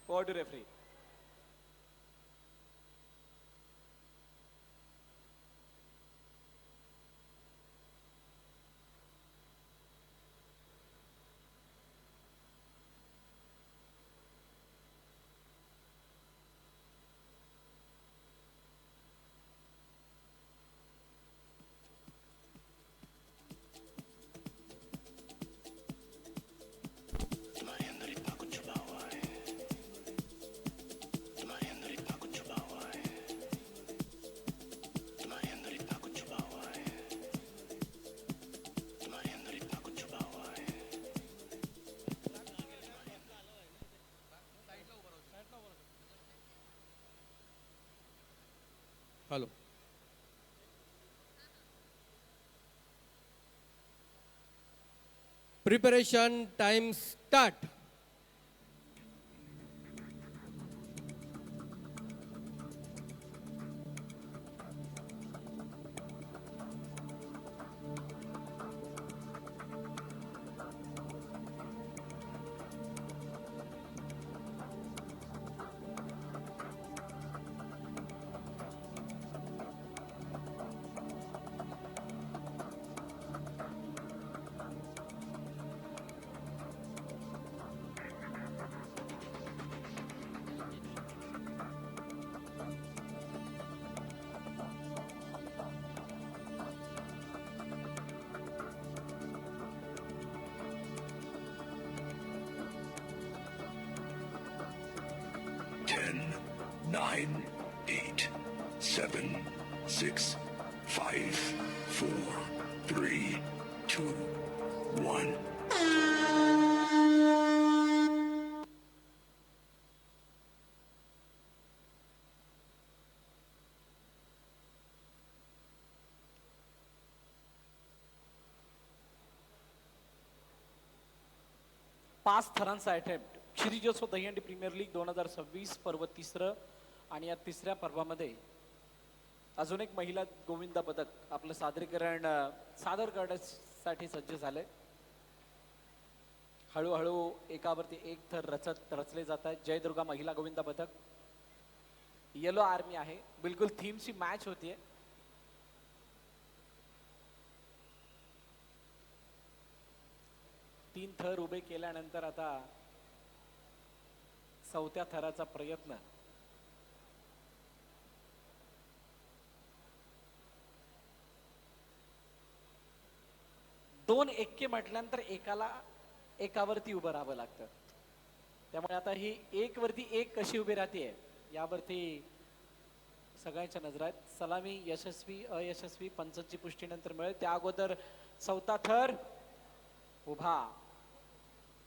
[SPEAKER 3] Over to referee.
[SPEAKER 4] तुम्हारे अंदर इतना कुछ छुपा हुआ है, तुम्हारे अंदर इतना कुछ छुपा हुआ है, तुम्हारे अंदर इतना कुछ छुपा हुआ है, तुम्हारे अंदर इतना कुछ छुपा हुआ है.
[SPEAKER 2] Hello. Preparation time start.
[SPEAKER 4] Ten, nine, eight, seven, six, five, four, three, two, one.
[SPEAKER 3] पाच थरांचा अटेम्प्ट. क्षितिजोत्सव दहीहंडी प्रीमियर लीग 2026 पर्व तिसरं. आणि या तिसऱ्या पर्वामध्ये अजून एक महिला गोविंद पथक आपलं सादरीकरण सादर करण्यासाठी सज्ज झाले. हळूहळू एकावरती एक थर रचले जात आहेत. जय दुर्गा महिला गोविंद पथक. येलो आर्मी आहे. बिलकुल थीमची मॅच होतीये. तीन थर उभे केल्यानंतर आता चौथ्या थराचा प्रयत्न. दोन एक्के म्हटल्यानंतर एकावरती उभं राहावं लागतं. त्यामुळे आता ही एक वरती एक कशी उभी राहते यावरती सगळ्यांच्या नजर आहेत. सलामी यशस्वी अयशस्वी पंचांची पुष्टीनंतर मिळेल. त्या अगोदर चौथा थर उभा.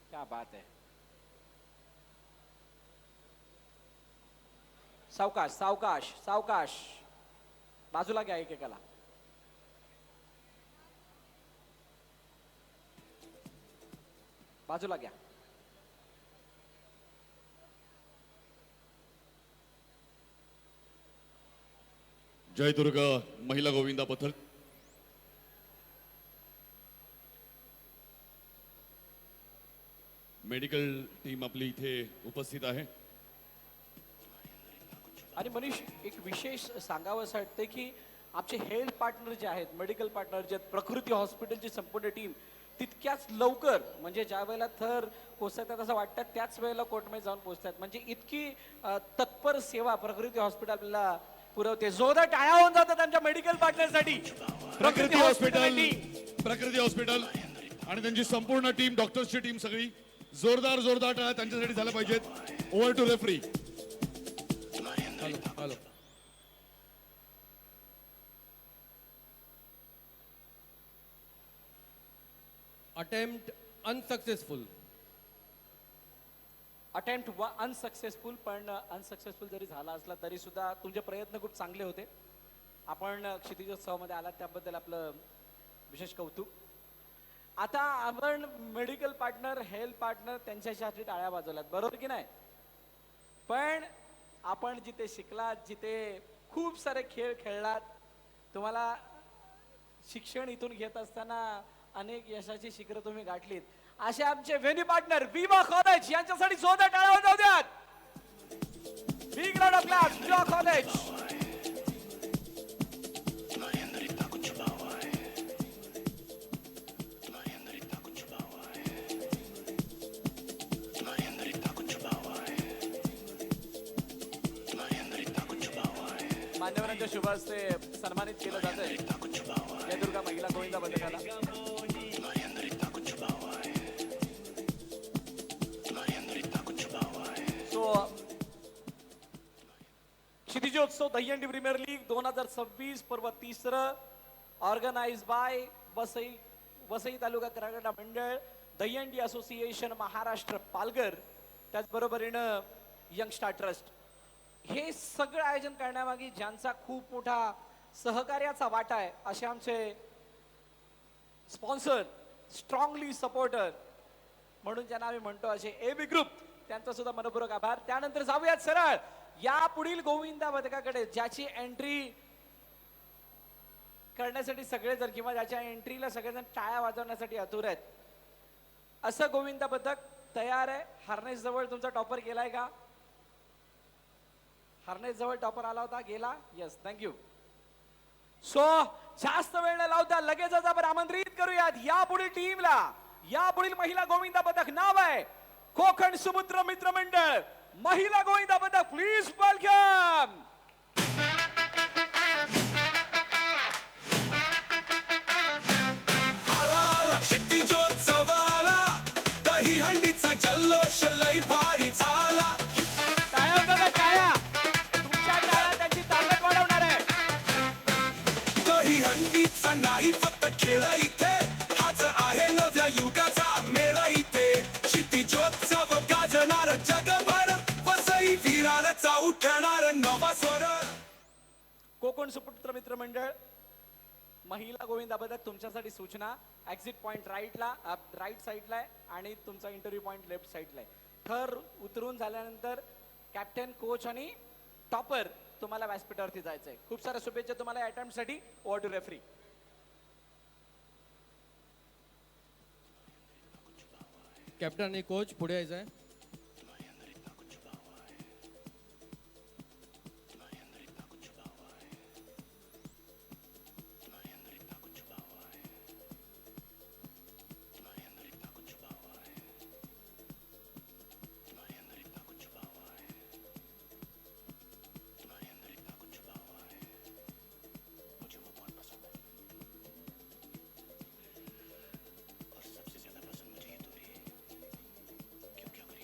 [SPEAKER 3] क्या बात आहे. सावकाश सावकाश सावकाश. बाजूला घ्या एकेकाला. बाजूला घ्या.
[SPEAKER 1] जय दुर्गा महिला गोविंदा पथक. मेडिकल टीम आपली इथे उपस्थित आहे.
[SPEAKER 3] आणि मनीष एक विशेष सांगावं असं वाटतं की आमचे हेल्थ पार्टनर जे आहेत मेडिकल पार्टनर जे आहेत प्रकृती हॉस्पिटलची संपूर्ण टीम तितक्याच लवकर म्हणजे ज्या वेळेला थर कोसळतात असं वाटतं त्याच वेळेला कोर्टमध्ये जाऊन पोहोचतात म्हणजे इतकी तत्पर सेवा प्रकृती हॉस्पिटल आपल्याला पुरवते. जोरदार टाळ्या होऊन जातात त्यांच्या मेडिकल पार्टनरसाठी.
[SPEAKER 1] प्रकृती हॉस्पिटल आणि त्यांची संपूर्ण टीम, डॉक्टर्सची टीम सगळी जोरदार टाळ्या त्यांच्यासाठी झाल्या पाहिजेत. Over to referee.
[SPEAKER 2] Hello attempt unsuccessful.
[SPEAKER 3] Attempt unsuccessful, पण अनसक्सेसफुल जरी झाला असला तरी सुद्धा तुमचे प्रयत्न खूप चांगले होते. आपण क्षितिजोत्सवामध्ये आलात त्याबद्दल आपलं विशेष कौतुक. आता आपण मेडिकल पार्टनर हेल्थ पार्टनर त्यांच्यासाठी टाळ्या वाजवल्यात बरोबर की नाही, पण आपण जिथे शिकलात जिथे खूप सारे खेळ खेळलात तुम्हाला शिक्षण इथून घेत असताना अनेक यशाची शिखरं तुम्ही गाठलीत. असे आमचे व्हेन्यू पार्टनर विवा कॉलेज यांच्यासाठी जोरदार टाळ्या वाजवू द्यात. बिग राउंड ऑफ क्लास विवा कॉलेज. मान्यवरांच्या शुभ हस्ते सन्मानित केलं जातंय जय दुर्गा महिला गोविंदा पथकाला. क्षितिजोत्सव दहीहंडी प्रीमियर लीग 2026 पर्व 3 organise bye Vasai taluka Krida Mandal, Dahihandi association Maharashtra Palghar, त्याचबरोबरीनं यंग स्टार ट्रस्ट. हे सगळं आयोजन करण्यामागे ज्यांचा खूप मोठा सहकार्याचा वाटा आहे असे आमचे स्पॉन्सर, स्ट्रॉंगली सपोर्टर म्हणून ज्यांना आम्ही म्हणतो असे AB ग्रुप, त्यांचा सुद्धा मनपूर्वक आभार. त्यानंतर जाऊयात सरळ या पुढील गोविंदा पथकाकडे ज्याची एंट्री करण्यासाठी सगळेजण किंवा ज्याच्या एंट्रीला सगळेजण टाळ्या वाजवण्यासाठी आतुर आहेत असं गोविंदा पथक तयार आहे. हार्नेस जवळ तुमचा टॉपर गेलाय का? हार्नेस जवळ टॉपर आला होता, गेला? Yes, thank you. सो जास्त वेळ न लावता लगेचच आपण आमंत्रित करूयात या पुढील टीमला. या पुढील महिला गोविंदा पथक नाव आहे कोकण समुद्र मित्र मंडळ महिला गोविंदा पथक. Please welcome.
[SPEAKER 6] क्षितिजोत्सवाला दहीहंडीचा जल्लोष लई भारी झाला.
[SPEAKER 3] टाळ्या बघा टाळ्या. तुमच्या टाळ्या त्यांची ताकद वाढवणार आहे.
[SPEAKER 6] दहीहंडीचा नाही फक्त खेळ इथे, हाच आहे नव्या युगाचा मेळ इथे. क्षितिजोत्सव गाजणार जगभर, वसई विरारचा उठणार नवा स्वर.
[SPEAKER 3] कोकण सुपुत्र मित्र मंडळ महिला गोविंदा पथक तुमच्यासाठी सूचना. एक्झिट पॉइंट राईट साईडला आहे आणि तुमचा इंटरव्ह्यू पॉइंट लेफ्ट साईडला आहे. थर उतरून झाल्यानंतर कॅप्टन, कोच आणि टॉपर तुम्हाला व्यासपीठावरती जायचंय. खूप साऱ्या शुभेच्छा तुम्हाला अटेम्प्टसाठी. Over to referee.
[SPEAKER 2] कॅप्टन आणि कोच पुढे यायचं आहे.
[SPEAKER 4] और सबसे ज्यादा पसंद मुझे ये दूरी है, क्योंकि अगर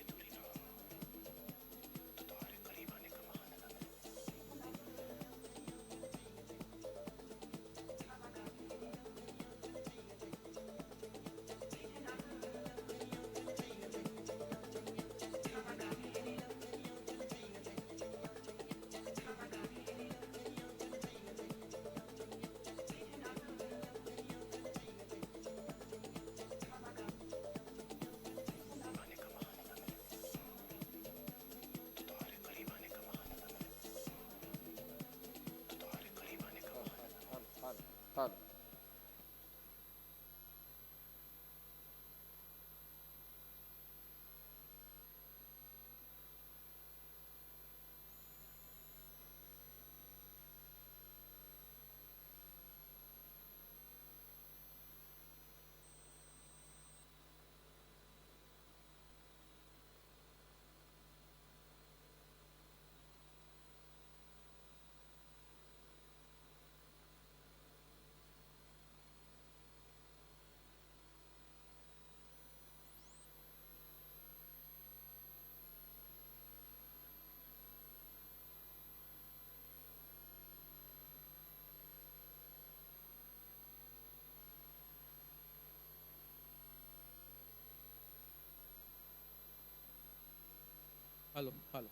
[SPEAKER 2] hello hello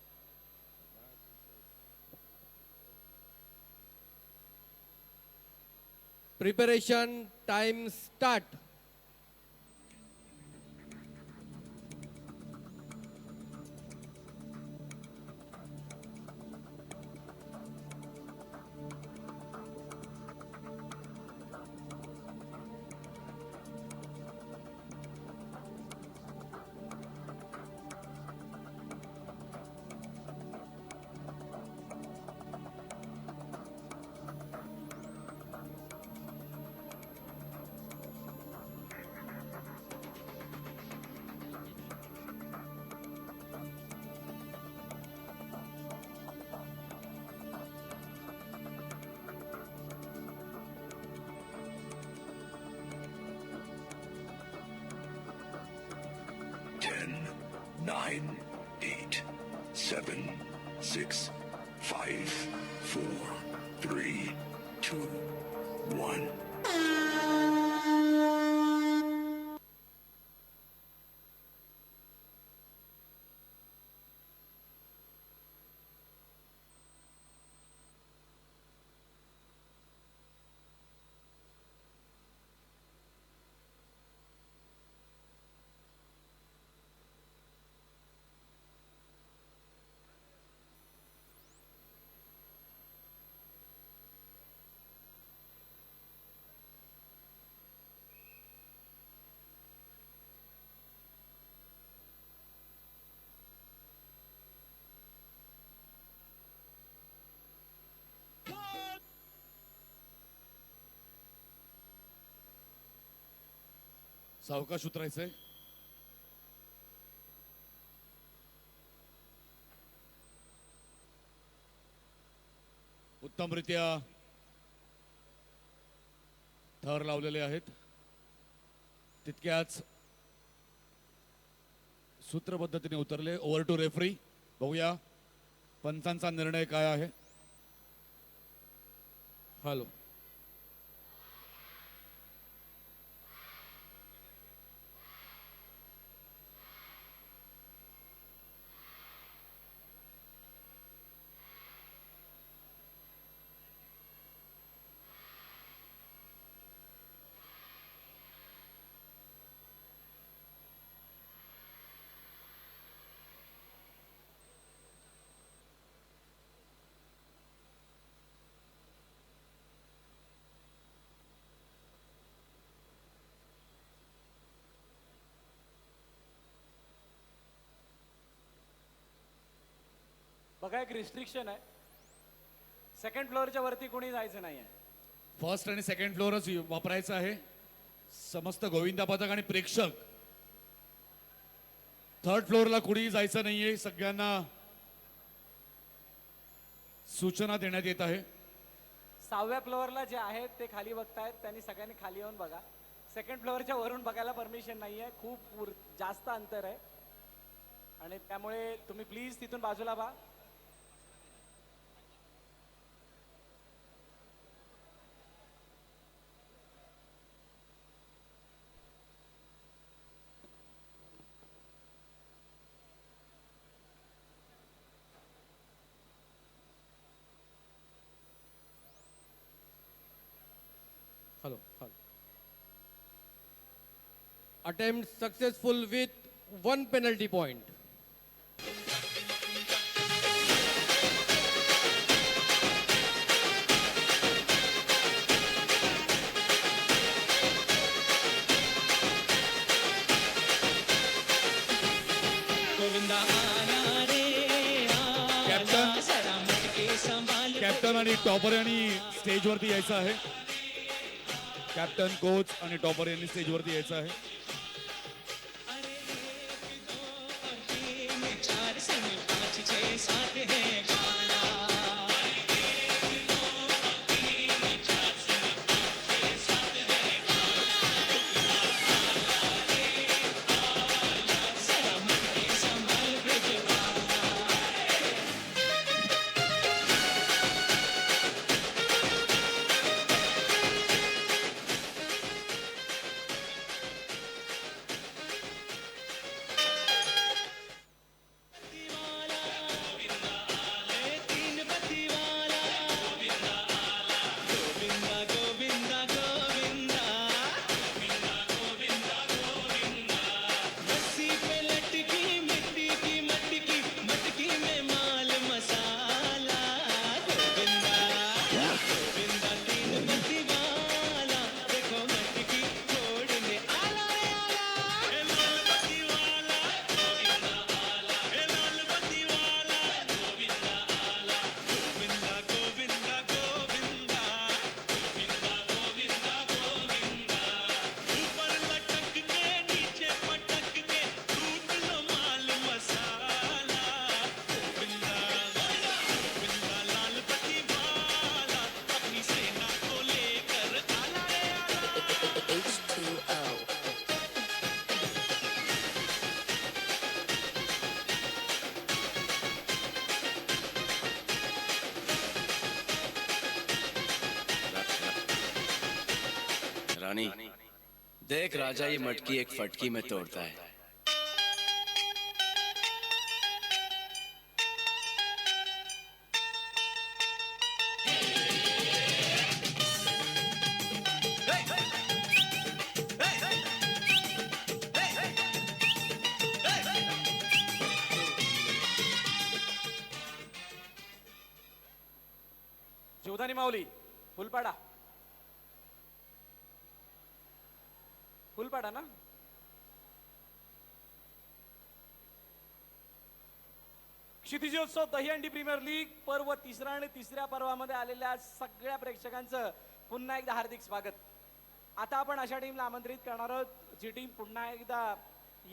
[SPEAKER 2] preparation time start.
[SPEAKER 4] Ten, nine, eight, seven, six, five, four, three, two, one.
[SPEAKER 1] सावकाश उतरायचंय. उत्तमरित्या थर लावलेले आहेत. तितक्याच सूत्रपद्धतीने उतरले. Over to referee. बघूया पंचांचा निर्णय काय आहे.
[SPEAKER 2] हॅलो
[SPEAKER 3] बघा एक रिस्ट्रिक्शन आहे. सेकंड फ्लोअरच्या वरती कोणी जायचं नाहीये.
[SPEAKER 1] फर्स्ट आणि सेकंड फ्लोअरच वापरायचं आहे. समस्त गोविंदा पथक आणि प्रेक्षक. थर्ड फ्लोअरला कुणीही जायचं नाहीये. सगळ्यांना सूचना देण्यात येत आहे.
[SPEAKER 3] 6व्या फ्लोअरला जे आहेत ते खाली बघतायत, त्यांनी सगळ्यांनी खाली येऊन बघा. सेकंड फ्लोअरच्या वरून बघायला परमिशन नाहीये. खूप जास्त अंतर आहे आणि त्यामुळे तुम्ही प्लीज तिथून बाजूला व्हा.
[SPEAKER 2] Hello hello attempt successful with 1 penalty point.
[SPEAKER 1] Captain आणि टॉपर यांनी स्टेजवरती यायचं आहे. कॅप्टन, कोच आणि टॉपर यांनी स्टेजवरती यायचं आहे.
[SPEAKER 7] रानी देख राजा ये मटकी एक फटकी में तोड़ता है।
[SPEAKER 3] जीवदानी माऊली फुलपाडा फुलपाडा ना क्षितिजोत्सव दहीहंडी प्रीमियर लीग पर्व तिसरा आणि तिसऱ्या पर्वामध्ये आलेल्या सगळ्या प्रेक्षकांचं पुन्हा एकदा हार्दिक स्वागत. आता आपण अशा टीमला आमंत्रित करणार आहोत जी टीम पुन्हा एकदा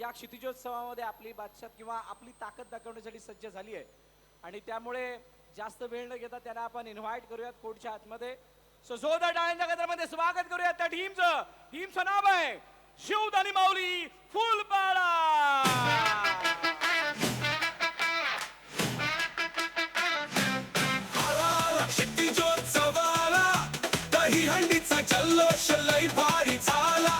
[SPEAKER 3] या क्षितिजोत्सवामध्ये आपली बादशाह किंवा आपली ताकद दाखवण्यासाठी सज्ज झाली आहे आणि त्यामुळे जास्त वेळ न घेता त्यांना आपण इन्व्हाइट करूयात कोर्टच्या आतमध्ये. सो जोरदार टाळ्यांच्या गजरामध्ये स्वागत करूयात त्या टीमचं नाव आहे शिवदानी माऊली फुलपाडा.
[SPEAKER 6] क्षितिजोत्सवाला दहीहंडीचा जल्लोष लई भारी झाला.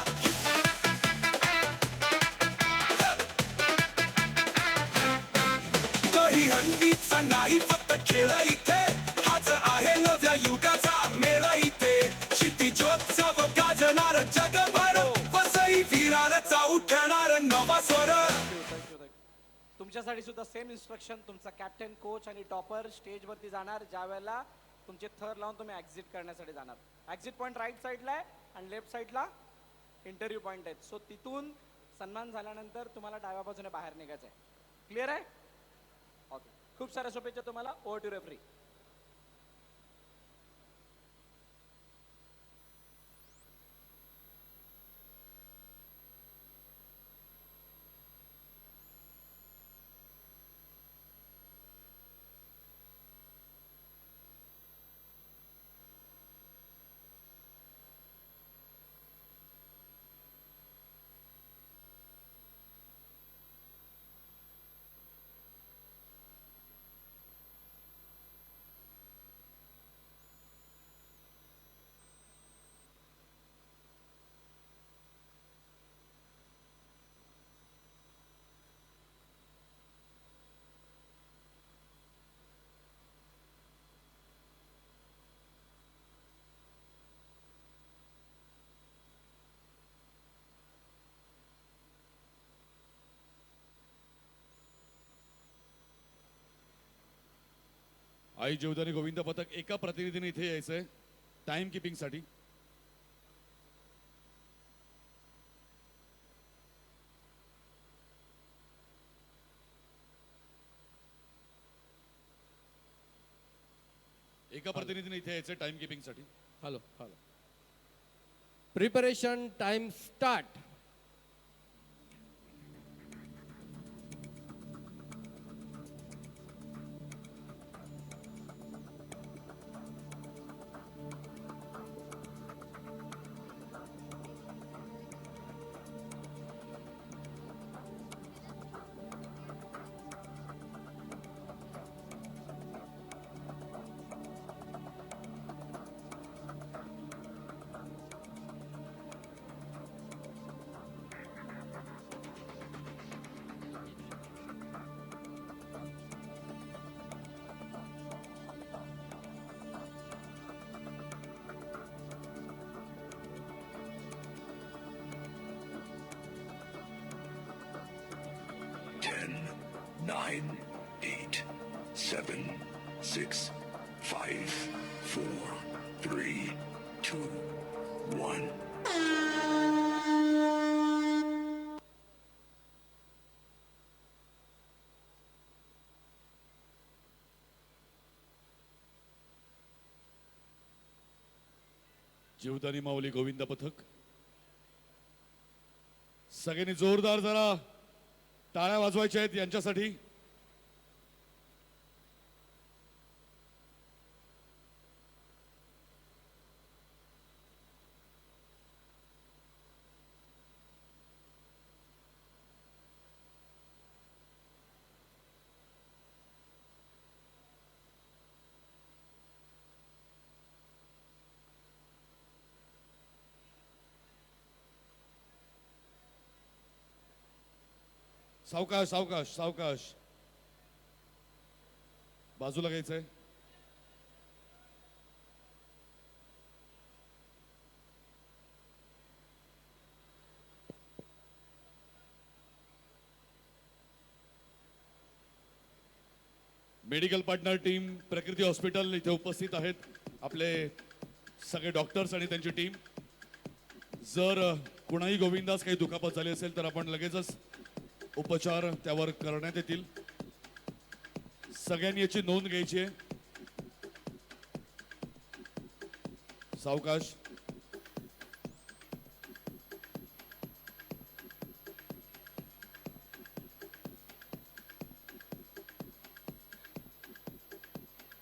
[SPEAKER 6] दहीहंडीचा नाही फक्त खेळ इथे, हाच आहे नव्या युगाचा मेळा इथे. क्षितिजोत्सव गाजणार जगभर, वसई विरारचा उठणार नवा स्वर.
[SPEAKER 3] तुमच्यासाठी सुद्धा सेम इन्स्ट्रक्शन. तुमचा कॅप्टन कोच आणि टॉपर स्टेज वरती जाणार ज्या वेळेला तुमचे थर लावून तुम्ही एक्झिट करण्यासाठी जाणार. एक्झिट पॉईंट राईट साईडला आहे आणि लेफ्ट साईडला इंटरव्ह्यू पॉईंट आहेत. सो तिथून सन्मान झाल्यानंतर तुम्हाला डाव्या बाजूने बाहेर निघायचं आहे. क्लिअर आहे? ओके, खूप साऱ्या शुभेच्छा तुम्हाला. Over to referee.
[SPEAKER 1] आई जीवदानी गोविंद पथक एका प्रतिनिधीने इथे यायचंय टाइम किपिंग साठी. एका प्रतिनिधीने इथे यायचंय टाइम किपिंग साठी.
[SPEAKER 2] Hello hello. Preparation time start.
[SPEAKER 4] Ten, nine, eight, seven, six, five, four, three, two, one.
[SPEAKER 1] Jivdani Mauli Govind पथक सगळ्यांनी जोरदार जरा टाळ्या वाजवायच्या आहेत यांच्यासाठी. सावकाश सावकाश सावकाश. बाजूला घ्यायचंय. मेडिकल पार्टनर टीम प्रकृती हॉस्पिटल इथे उपस्थित आहेत. आपले सगळे डॉक्टर्स आणि त्यांची टीम. जर कुणाही गोविंदास काही दुखापत झाली असेल तर आपण लगेचच उपचार त्यावर करण्यात येतील. सगळ्यांनी याची नोंद घ्यायची आहे. सावकाश.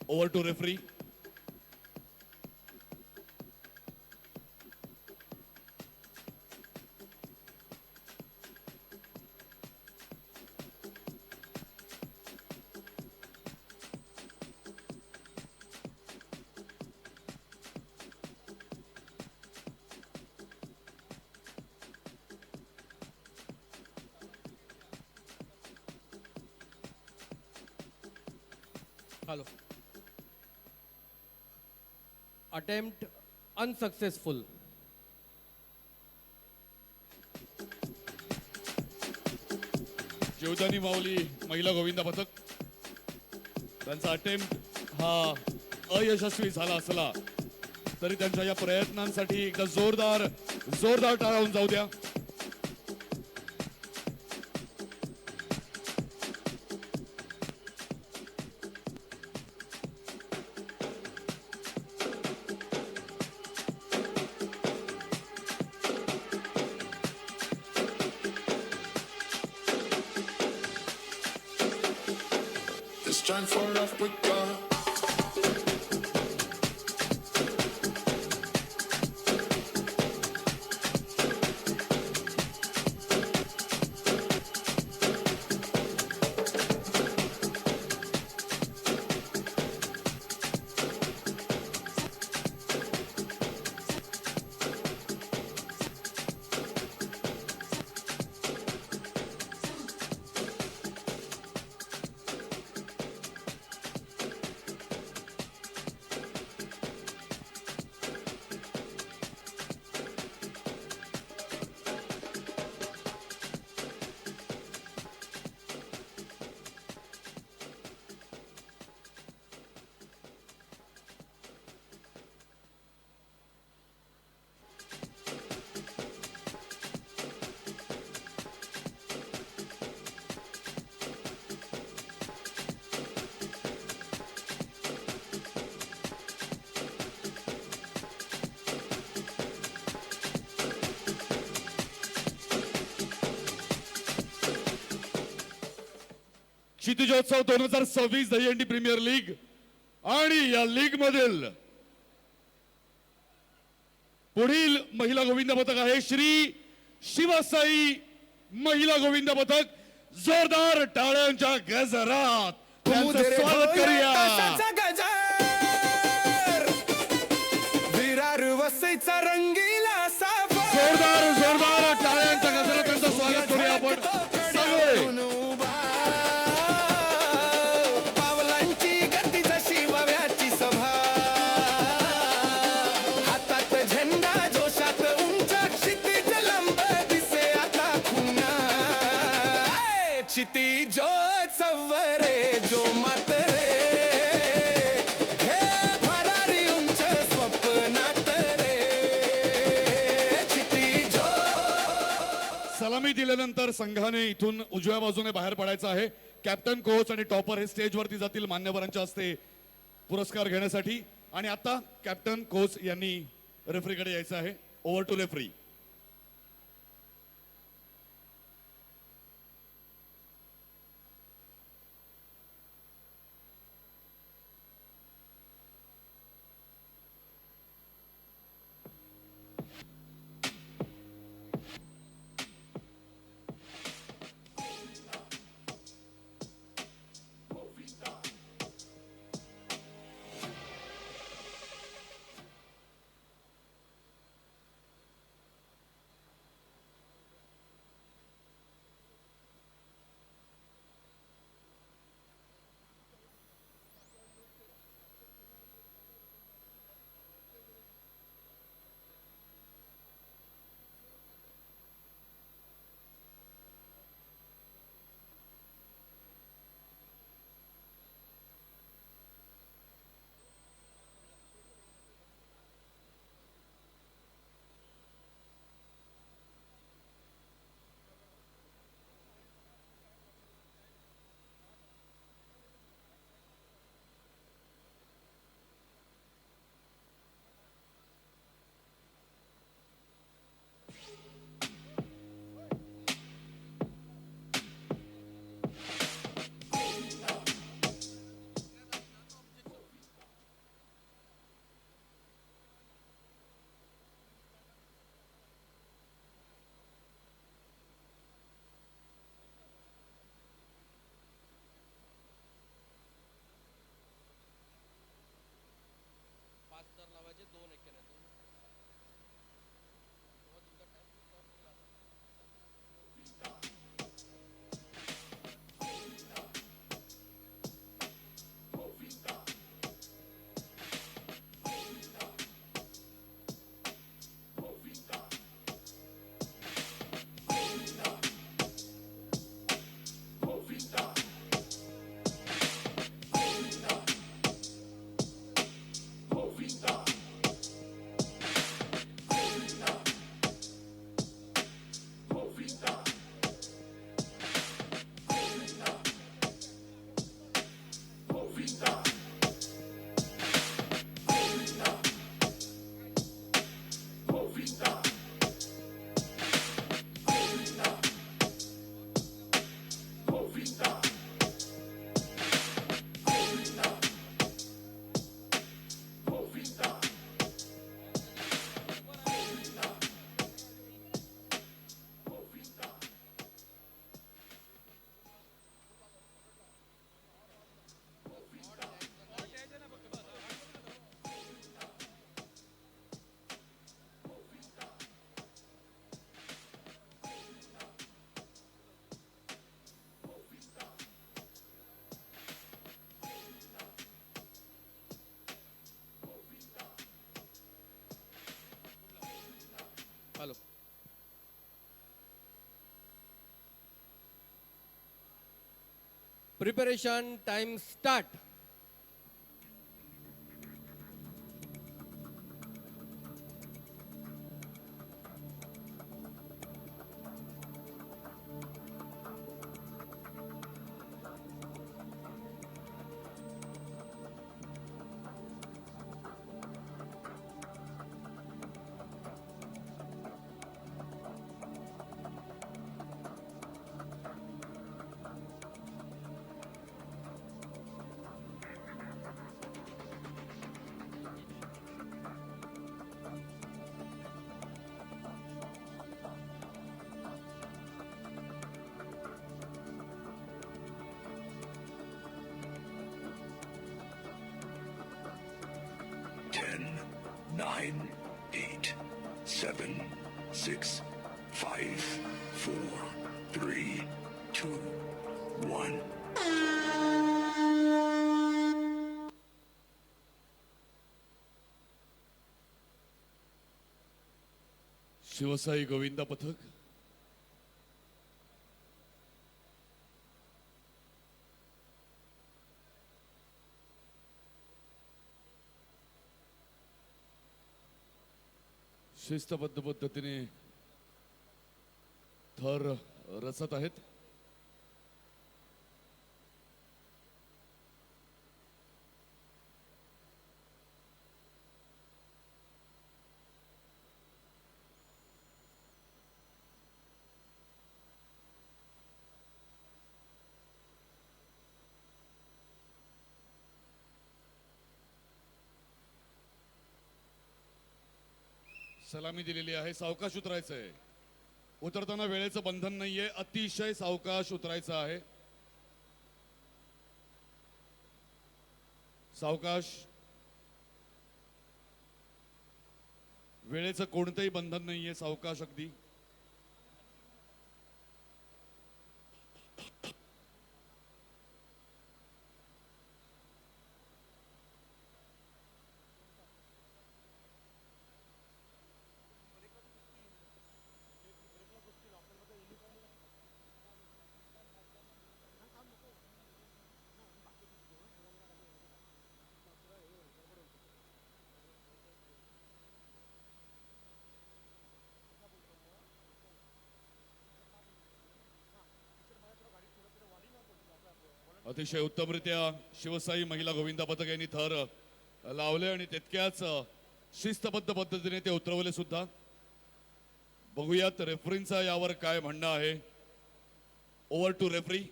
[SPEAKER 1] Over to referee.
[SPEAKER 2] Hello. Attempt unsuccessful.
[SPEAKER 1] Jivdani Mauli महिला गोविंदा पथक, त्यांचा अटेम्प्ट हा अयशस्वी झाला असला तरी त्यांच्या या प्रयत्नांसाठी एकदा जोरदार जोरदार टाळ्या होऊन जाऊ द्या.
[SPEAKER 4] It's time for Africa. क्षितिजोत्सव 2026 दहीहंडी प्रीमियर लीग आणि या लीग मधील पुढील महिला गोविंद पथक आहे श्री शिवसाई महिला गोविंद पथक. जोरदार टाळ्यांच्या गजरात त्यांचं स्वागत करूया.
[SPEAKER 6] विरार वसईचा रंगीला सावा
[SPEAKER 1] जोरदार जोरदार टाळ्यांच्या गजरात त्यांचं स्वागत करूया आपण सगळे.
[SPEAKER 6] पावलांची गती जशी वव्याची सभा हातात झेंडा जोशात उंच क्षितिज लंब दिसे आता खुना क्षितिजोत्सव रे जो मातरे हे भरारी उंच स्वप्नात रे क्षितिजो.
[SPEAKER 1] सलामी दिल्यानंतर संघाने इथून उजव्या बाजूने बाहेर पडायचं आहे. कॅप्टन कोच आणि टॉपर हे स्टेजवरती जातील मान्यवरांच्या हस्ते पुरस्कार घेण्यासाठी. आणि आता कॅप्टन कोच यांनी रेफरीकडे यायचं आहे. Over to referee.
[SPEAKER 2] Preparation time start.
[SPEAKER 6] Ten, nine, eight, seven, six, five, four, three, two, one.
[SPEAKER 1] Shivsai Govinda पथक शिस्तबद्ध पद्धतीने थर रचत आहेत. सलामी दिलेली आहे. सावकाश उतरायचंय. उतरताना वेळेचं बंधन नाहीये. अतिशय सावकाश उतरायचं आहे. सावकाश. वेळेचं कोणतंही बंधन नाहीये. सावकाश अगदी. अतिशय उत्तमरित्या शिवसाई महिला गोविंदा पथक यांनी थर लावले आणि तितक्याच शिस्तबद्ध पद्धतीने ते उतरवले सुद्धा. बघूयात रेफरींचा यावर काय म्हणणं आहे. Over to referee.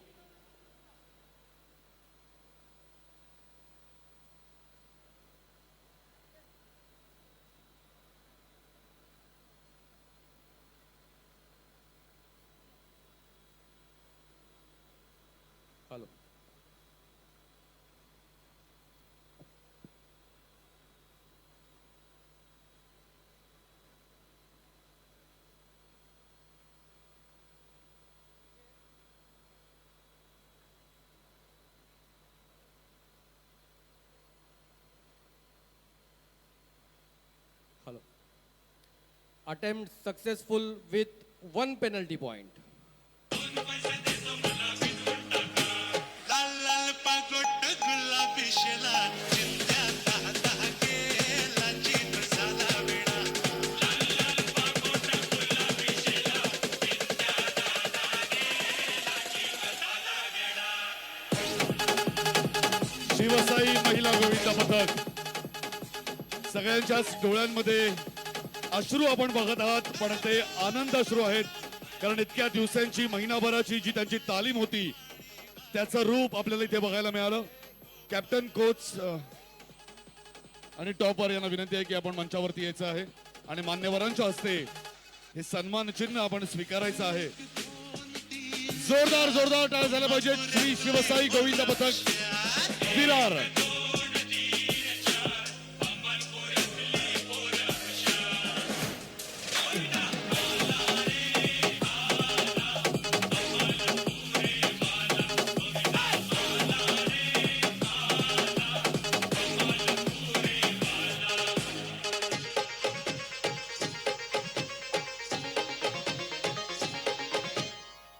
[SPEAKER 2] Hello. Hello. Attempt successful with 1 penalty point.
[SPEAKER 7] लाल लाल पागोट गुलाबी शेला चिंध्या दहा दहा गेला जीव झाला वेडा. लाल लाल पागोट गुलाबी शेला चिंध्या दहा दहा गेला जीव झाला वेडा.
[SPEAKER 1] शिवसाई महिला गोविंदा पथक सगळ्यांच्याच डोळ्यांमध्ये अश्रू आपण बघत आहात, पण ते आनंद अश्रू आहेत. कारण इतक्या दिवसांची महिनाभराची जी त्यांची तालीम होती त्याचं रूप आपल्याला इथे बघायला मिळालं. कॅप्टन कोच आणि टॉपर यांना विनंती आहे की आपण मंचावरती यायचं आहे आणि मान्यवरांच्या हस्ते हे सन्मान चिन्ह आपण स्वीकारायचं आहे. जोरदार जोरदार टाळ्या झाल्या पाहिजे. श्री शिवसाई गोविंदा पथक विरार.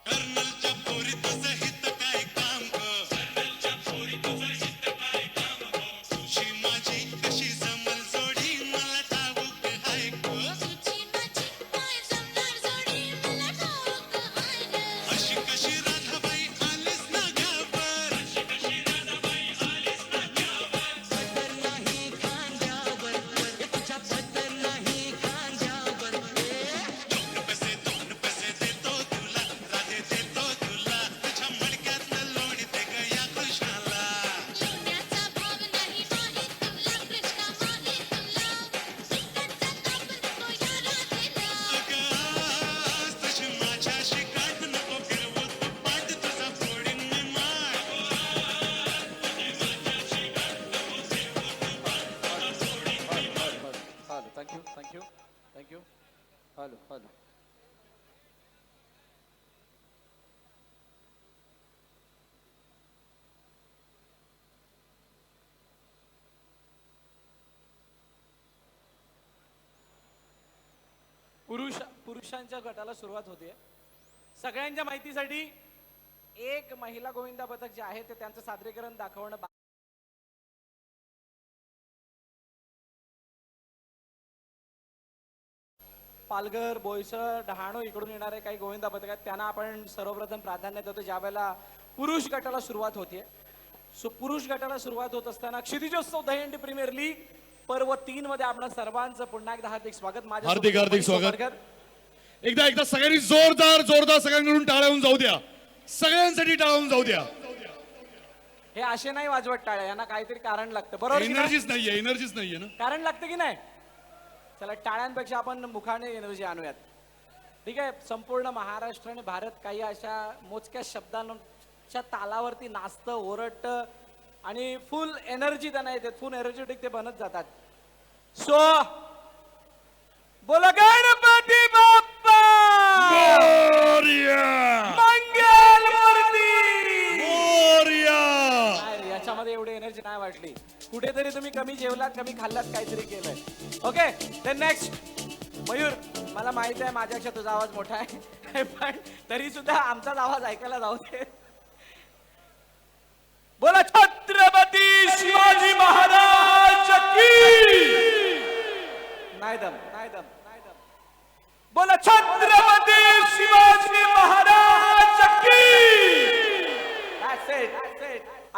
[SPEAKER 7] कर्नलच्या पोरी तुझं हित काय काम ग.
[SPEAKER 3] Hello hello. पुरुषांच्या गटाला सुरुवात होते. सगळ्यांच्या माहितीसाठी एक महिला गोविंदा पथक जे आहे ते त्यांचं सादरीकरण दाखवणं पालघर, बोईसर, डहाणू इकडून येणारे काही गोविंदा पथक आहेत त्यांना आपण सर्वप्रथम प्राधान्य देतो ज्या वेळेला पुरुष गटाला सुरुवात होते. सो पुरुष गटाला सुरुवात होत असताना क्षितिजोत्सव दहीहंडी प्रीमियर लीग पर्व 3 मध्ये आपण सर्वांचं पुन्हा एकदा हार्दिक स्वागत.
[SPEAKER 1] हार्दिक स्वागत. एकदा सगळ्यांनी जोरदार सगळ्यांकडून टाळ्याहून जाऊ द्या. सगळ्यांसाठी टाळून जाऊ द्या.
[SPEAKER 3] हे असे नाही वाजवत टाळ्या, यांना काहीतरी कारण लागतं. बरोबर की नाही?
[SPEAKER 1] एनर्जीच नाहीये ना.
[SPEAKER 3] कारण लागतं की नाही? चला टाळ्यांपेक्षा आपण मुखाने एनर्जी आणूयात. ठीक आहे. संपूर्ण महाराष्ट्र आणि भारत काही अशा मोजक्या शब्दांच्या तालावरती नाचतं, ओरडतं आणि फुल एनर्जी त्यांना येते, फुल एनर्जेटिक ते बनत जातात. सो बोला गणपती बाप्पा
[SPEAKER 1] मोरया!
[SPEAKER 3] मंगल मूर्ती.
[SPEAKER 1] मोरया!
[SPEAKER 3] नाही रे, याच्यामध्ये एवढी एनर्जी नाही वाटली. कुठेतरी तुम्ही कमी जेवलात, कमी खाल्लात, काहीतरी केलंय. Okay then next Mayur. मला माहिती आहे माझ्यापेक्षा तुझा आवाज मोठा आहे पण तरी सुद्धा आमचाच आवाज ऐकायला जाऊ दे. बोला छत्रपती शिवाजी महाराज की. नाही दम. बोला छत्रपती शिवाजी महाराज की. That's it.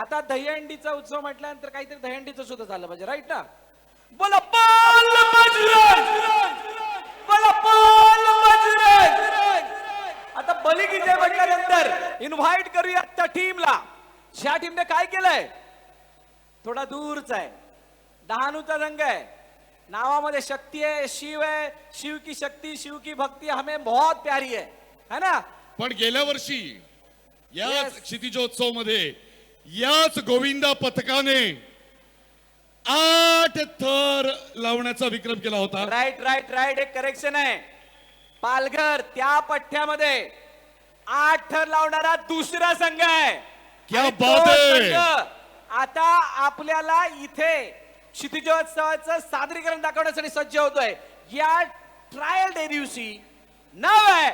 [SPEAKER 3] आता दहीहंडीचा उत्सव म्हटल्यानंतर काहीतरी दहीहंडीचं सुद्धा झालं पाहिजे, राईट ना? बोला पाल बजरंग. बोला पाल बजरंग. आता बलिगीचे म्हटल्यानंतर इन्व्हाइट करूया त्या टीमला. ज्या टीमने काय केलंय थोडा दूरच आहे. डहाणूचा रंग आहे, नावामध्ये शक्ती आहे, शिव आहे. शिव की शक्ती, शिव की भक्ती हमें बहुत प्यारी है ना?
[SPEAKER 1] पण गेल्या वर्षी याच
[SPEAKER 3] Yes.
[SPEAKER 1] क्षितिजोत्सव मध्ये याच गोविंदा पथकाने 8 थर लावण्याचा विक्रम केला होता.
[SPEAKER 3] राईट एक करेक्शन आहे. पालघर त्या पठ्ठ्यामध्ये 8 थर लावणारा दुसरा संघ आहे.
[SPEAKER 1] क्या
[SPEAKER 3] आणि
[SPEAKER 1] बात
[SPEAKER 3] तो
[SPEAKER 1] आहे.
[SPEAKER 3] संघ आता आपल्याला इथे क्षितिजोत्सवाचं सादरीकरण दाखवण्यासाठी सज्ज होतोय. या ट्रायल डे दिवशी नाव आहे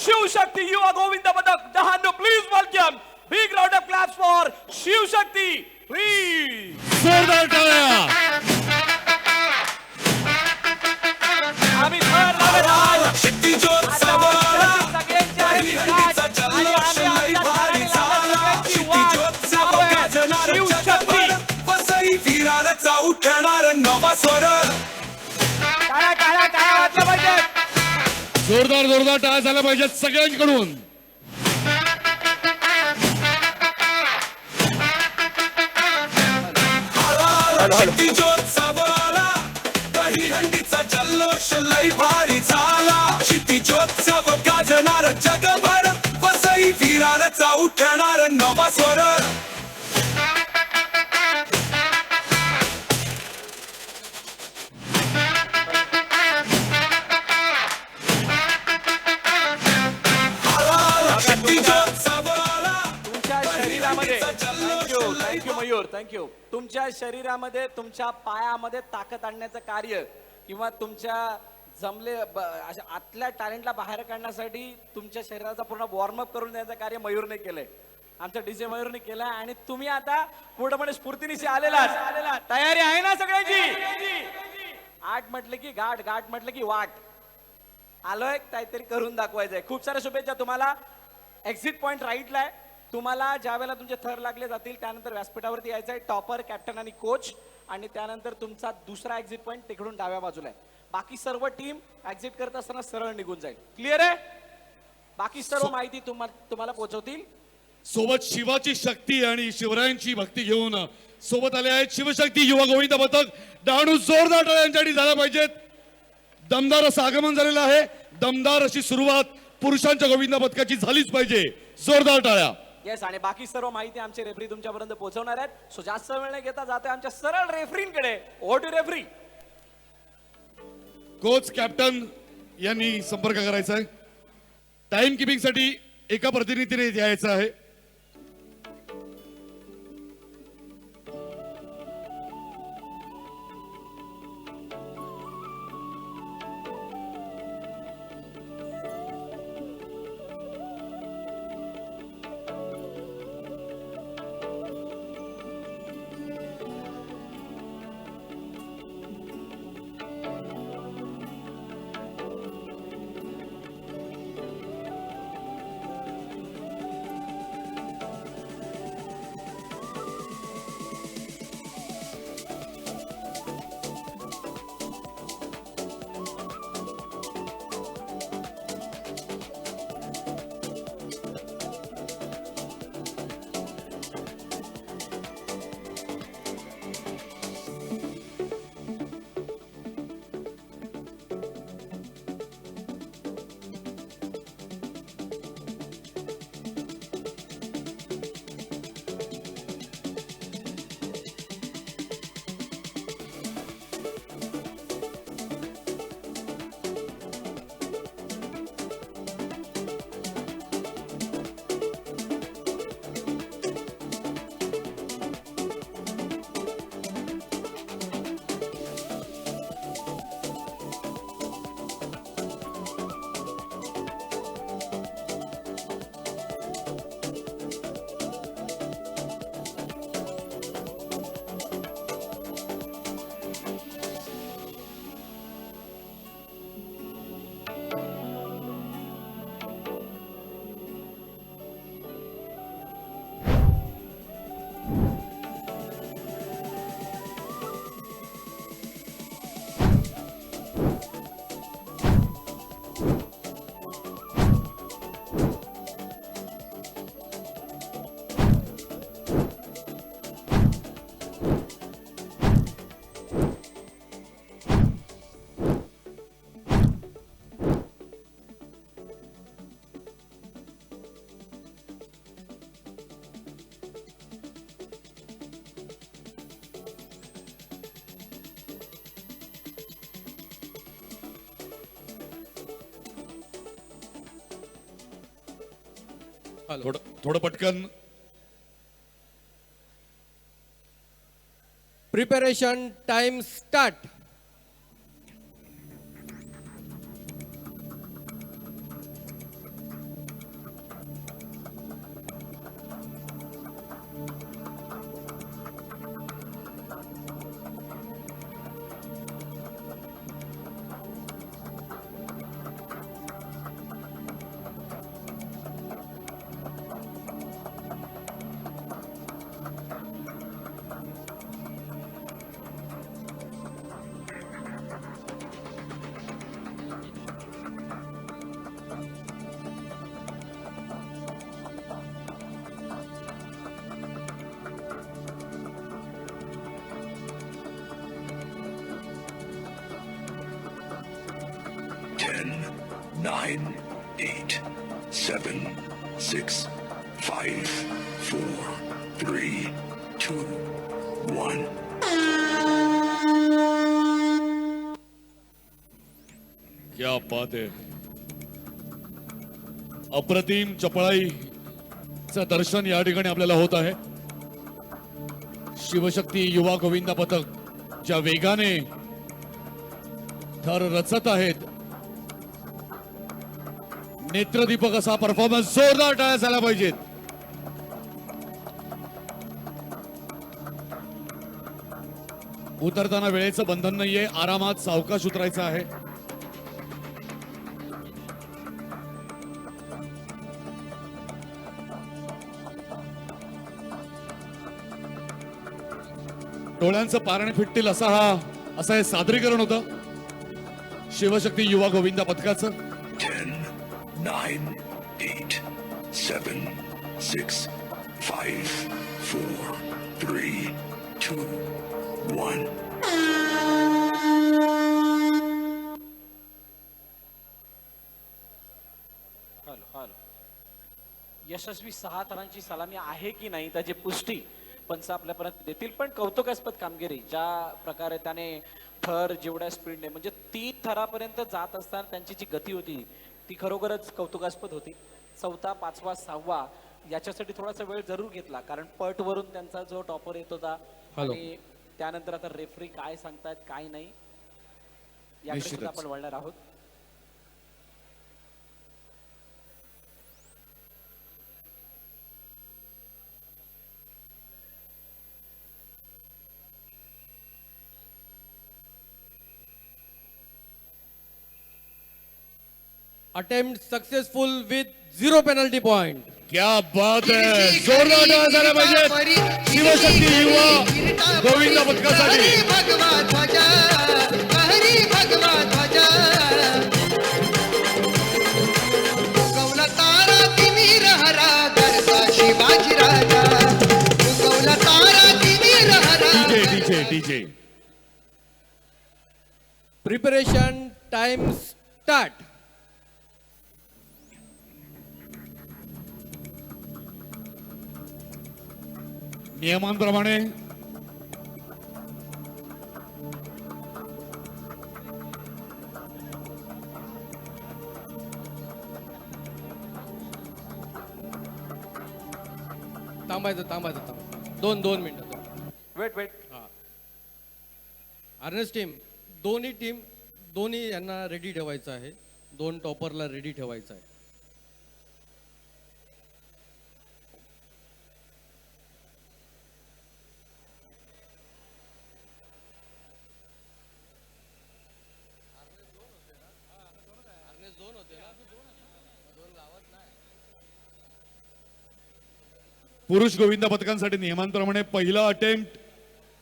[SPEAKER 3] शिवशक्ती युवा गोविंद पथक Dahanu. Please welcome. Big round of claps for Shivshakti please.
[SPEAKER 1] जोरदार टाळ्या.
[SPEAKER 3] आम्ही थर लावत आहोत.
[SPEAKER 6] क्षितिजोत्सवाला
[SPEAKER 3] सगळ्यांच्या
[SPEAKER 6] दहीहंडीचा जल्लोष लई भारी झाला. क्षितिजोत्सव गाजणार जगभर. वसई विराराचा उठणार नवा स्वर.
[SPEAKER 3] टाळ्या वाजल्या पाहिजे.
[SPEAKER 1] जोरदार टाळ्या झाल्या पाहिजेत सगळ्यांकडून.
[SPEAKER 6] क्षितिजोत्सवाला दहीहंडीचा जल्लोष लई भारी झाला. क्षितिजोत्सव गाजणार जगभर. वसई विराराचा उठणार नवा स्वर.
[SPEAKER 3] तुमच्या शरीरामध्ये थँक्यू मयूर थँक्यू. तुमच्या शरीरामध्ये तुमच्या पायामध्ये ताकद आणण्याचं कार्य किंवा तुमच्या अशा आतल्या टॅलेंटला बाहेर काढण्यासाठी तुमच्या शरीराचा पूर्ण वॉर्मअप करून देण्याचं कार्य मयूरने केलंय. आमच्या डीजे मयूरने केलंय आणि तुम्ही आता पूर्णपणे स्फूर्तीनिशी आलेला. तयारी आहे ना सगळ्यांची? 8 म्हटलं की घाट, घाट म्हटलं की वाट. आलोय काहीतरी करून दाखवायचंय. खूप साऱ्या शुभेच्छा तुम्हाला. एक्झिट पॉइंट राईटला आहे. तुम्हाला ज्या वेळेला तुमचे थर लागले जातील त्यानंतर व्यासपीठावरती यायचं आहे. टॉपर, कॅप्टन आणि कोच. आणि त्यानंतर तुमचा दुसरा एक्झिट पॉइंट तिकडून डाव्या बाजूला आहे. बाकी सर्व टीम एक्झिट करत असताना सरळ निघून जाईल. क्लिअर आहे? बाकी सर्व माहिती तुम्हाला पोहोचवतील.
[SPEAKER 1] सोबत शिवाची शक्ती आणि शिवरायांची भक्ती घेऊन सोबत आले आहेत शिवशक्ती युवा गोविंद पथक डहाणू. जोरदार टाळ्यांसाठी झाल्या पाहिजेत. दमदार असं आगमन झालेलं आहे. दमदार अशी सुरुवात पुरुषांच्या गोविंद पथकाची झालीच पाहिजे. जोरदार टाळ्या.
[SPEAKER 3] येस. आणि बाकी सर्व माहिती आमचे रेफरी तुमच्यापर्यंत पोहोचवणार आहेत. सो जास्त वेळ न घेता जातोय आमच्या सरळ रेफरींकडे. Over to referee.
[SPEAKER 1] Coach, captain
[SPEAKER 4] यांनी संपर्क करायचा आहे. टाइम किपिंग साठी एका प्रतिनिधीने यायचं आहे. थोडं पटकन.
[SPEAKER 2] Preparation time start.
[SPEAKER 6] Nine, 8, 7, 6, 5, 4, 3, 2, 1.
[SPEAKER 4] क्या बात आहे. अप्रतिम चपळाईचं दर्शन या ठिकाणी आपल्याला होत आहे. शिवशक्ती युवा गोविंदा पथक ज्या वेगाने थर रचत आहेत, नेत्रदीपक असा परफॉर्मन्स जोरदार टाळ्या झाला पाहिजेत. उतरताना वेळेचं बंधन नाहीये, आरामात सावकाश उतरायचं आहे. डोळ्यांचं पारणे फिटतील असं हे सादरीकरण होतं शिवशक्ती युवा गोविंदा पथकाचं.
[SPEAKER 6] 10, 9, 8, 7, 6, 5, 4, 3, 2, 1.
[SPEAKER 3] यशस्वी 6 थरांची सलामी आहे की नाही त्याची पुष्टी पंच आपल्यापर्यंत देतील. पण कौतुकास्पद कामगिरी ज्या प्रकारे त्याने थर जेवढ्या स्पीडने म्हणजे 3 थरापर्यंत जात असताना त्यांची जी गती होती ती खरोखरच कौतुकास्पद होती. चौथा, पाचवा, सहावा याच्यासाठी थोडासा वेळ जरूर घेतला कारण पटवरून त्यांचा जो टॉपर येत होता
[SPEAKER 2] हॅलो.
[SPEAKER 3] आणि त्यानंतर आता रेफरी काय सांगतायत काय नाही याकडे सुद्धा
[SPEAKER 1] निश्चितच.
[SPEAKER 3] आपण वळणार आहोत.
[SPEAKER 2] Attempt successful with 0 penalty point.
[SPEAKER 1] क्या बात आहे, जोरदार टाळ्या झाल्या पाहिजेत शिवशक्ती युवा गोविंदा पथकासाठी.
[SPEAKER 7] भगवा ध्वजा हरी भगवा ध्वजा उगवला तारा तिमीर हरा गरजा शिवाजी राजा उगवला तारा तिमीर हरा
[SPEAKER 1] DJ DJ
[SPEAKER 2] preparation time start.
[SPEAKER 1] नियमांप्रमाणे
[SPEAKER 2] थांबायचं 2 मिनिटं.
[SPEAKER 3] वेट
[SPEAKER 2] अर्नेस्ट टीम दोन्ही यांना रेडी ठेवायचं आहे. 2 टॉपरला रेडी ठेवायचं आहे.
[SPEAKER 1] पुरुष गोविंदा पथकांसाठी नियमांप्रमाणे पहिला अटेम्प्ट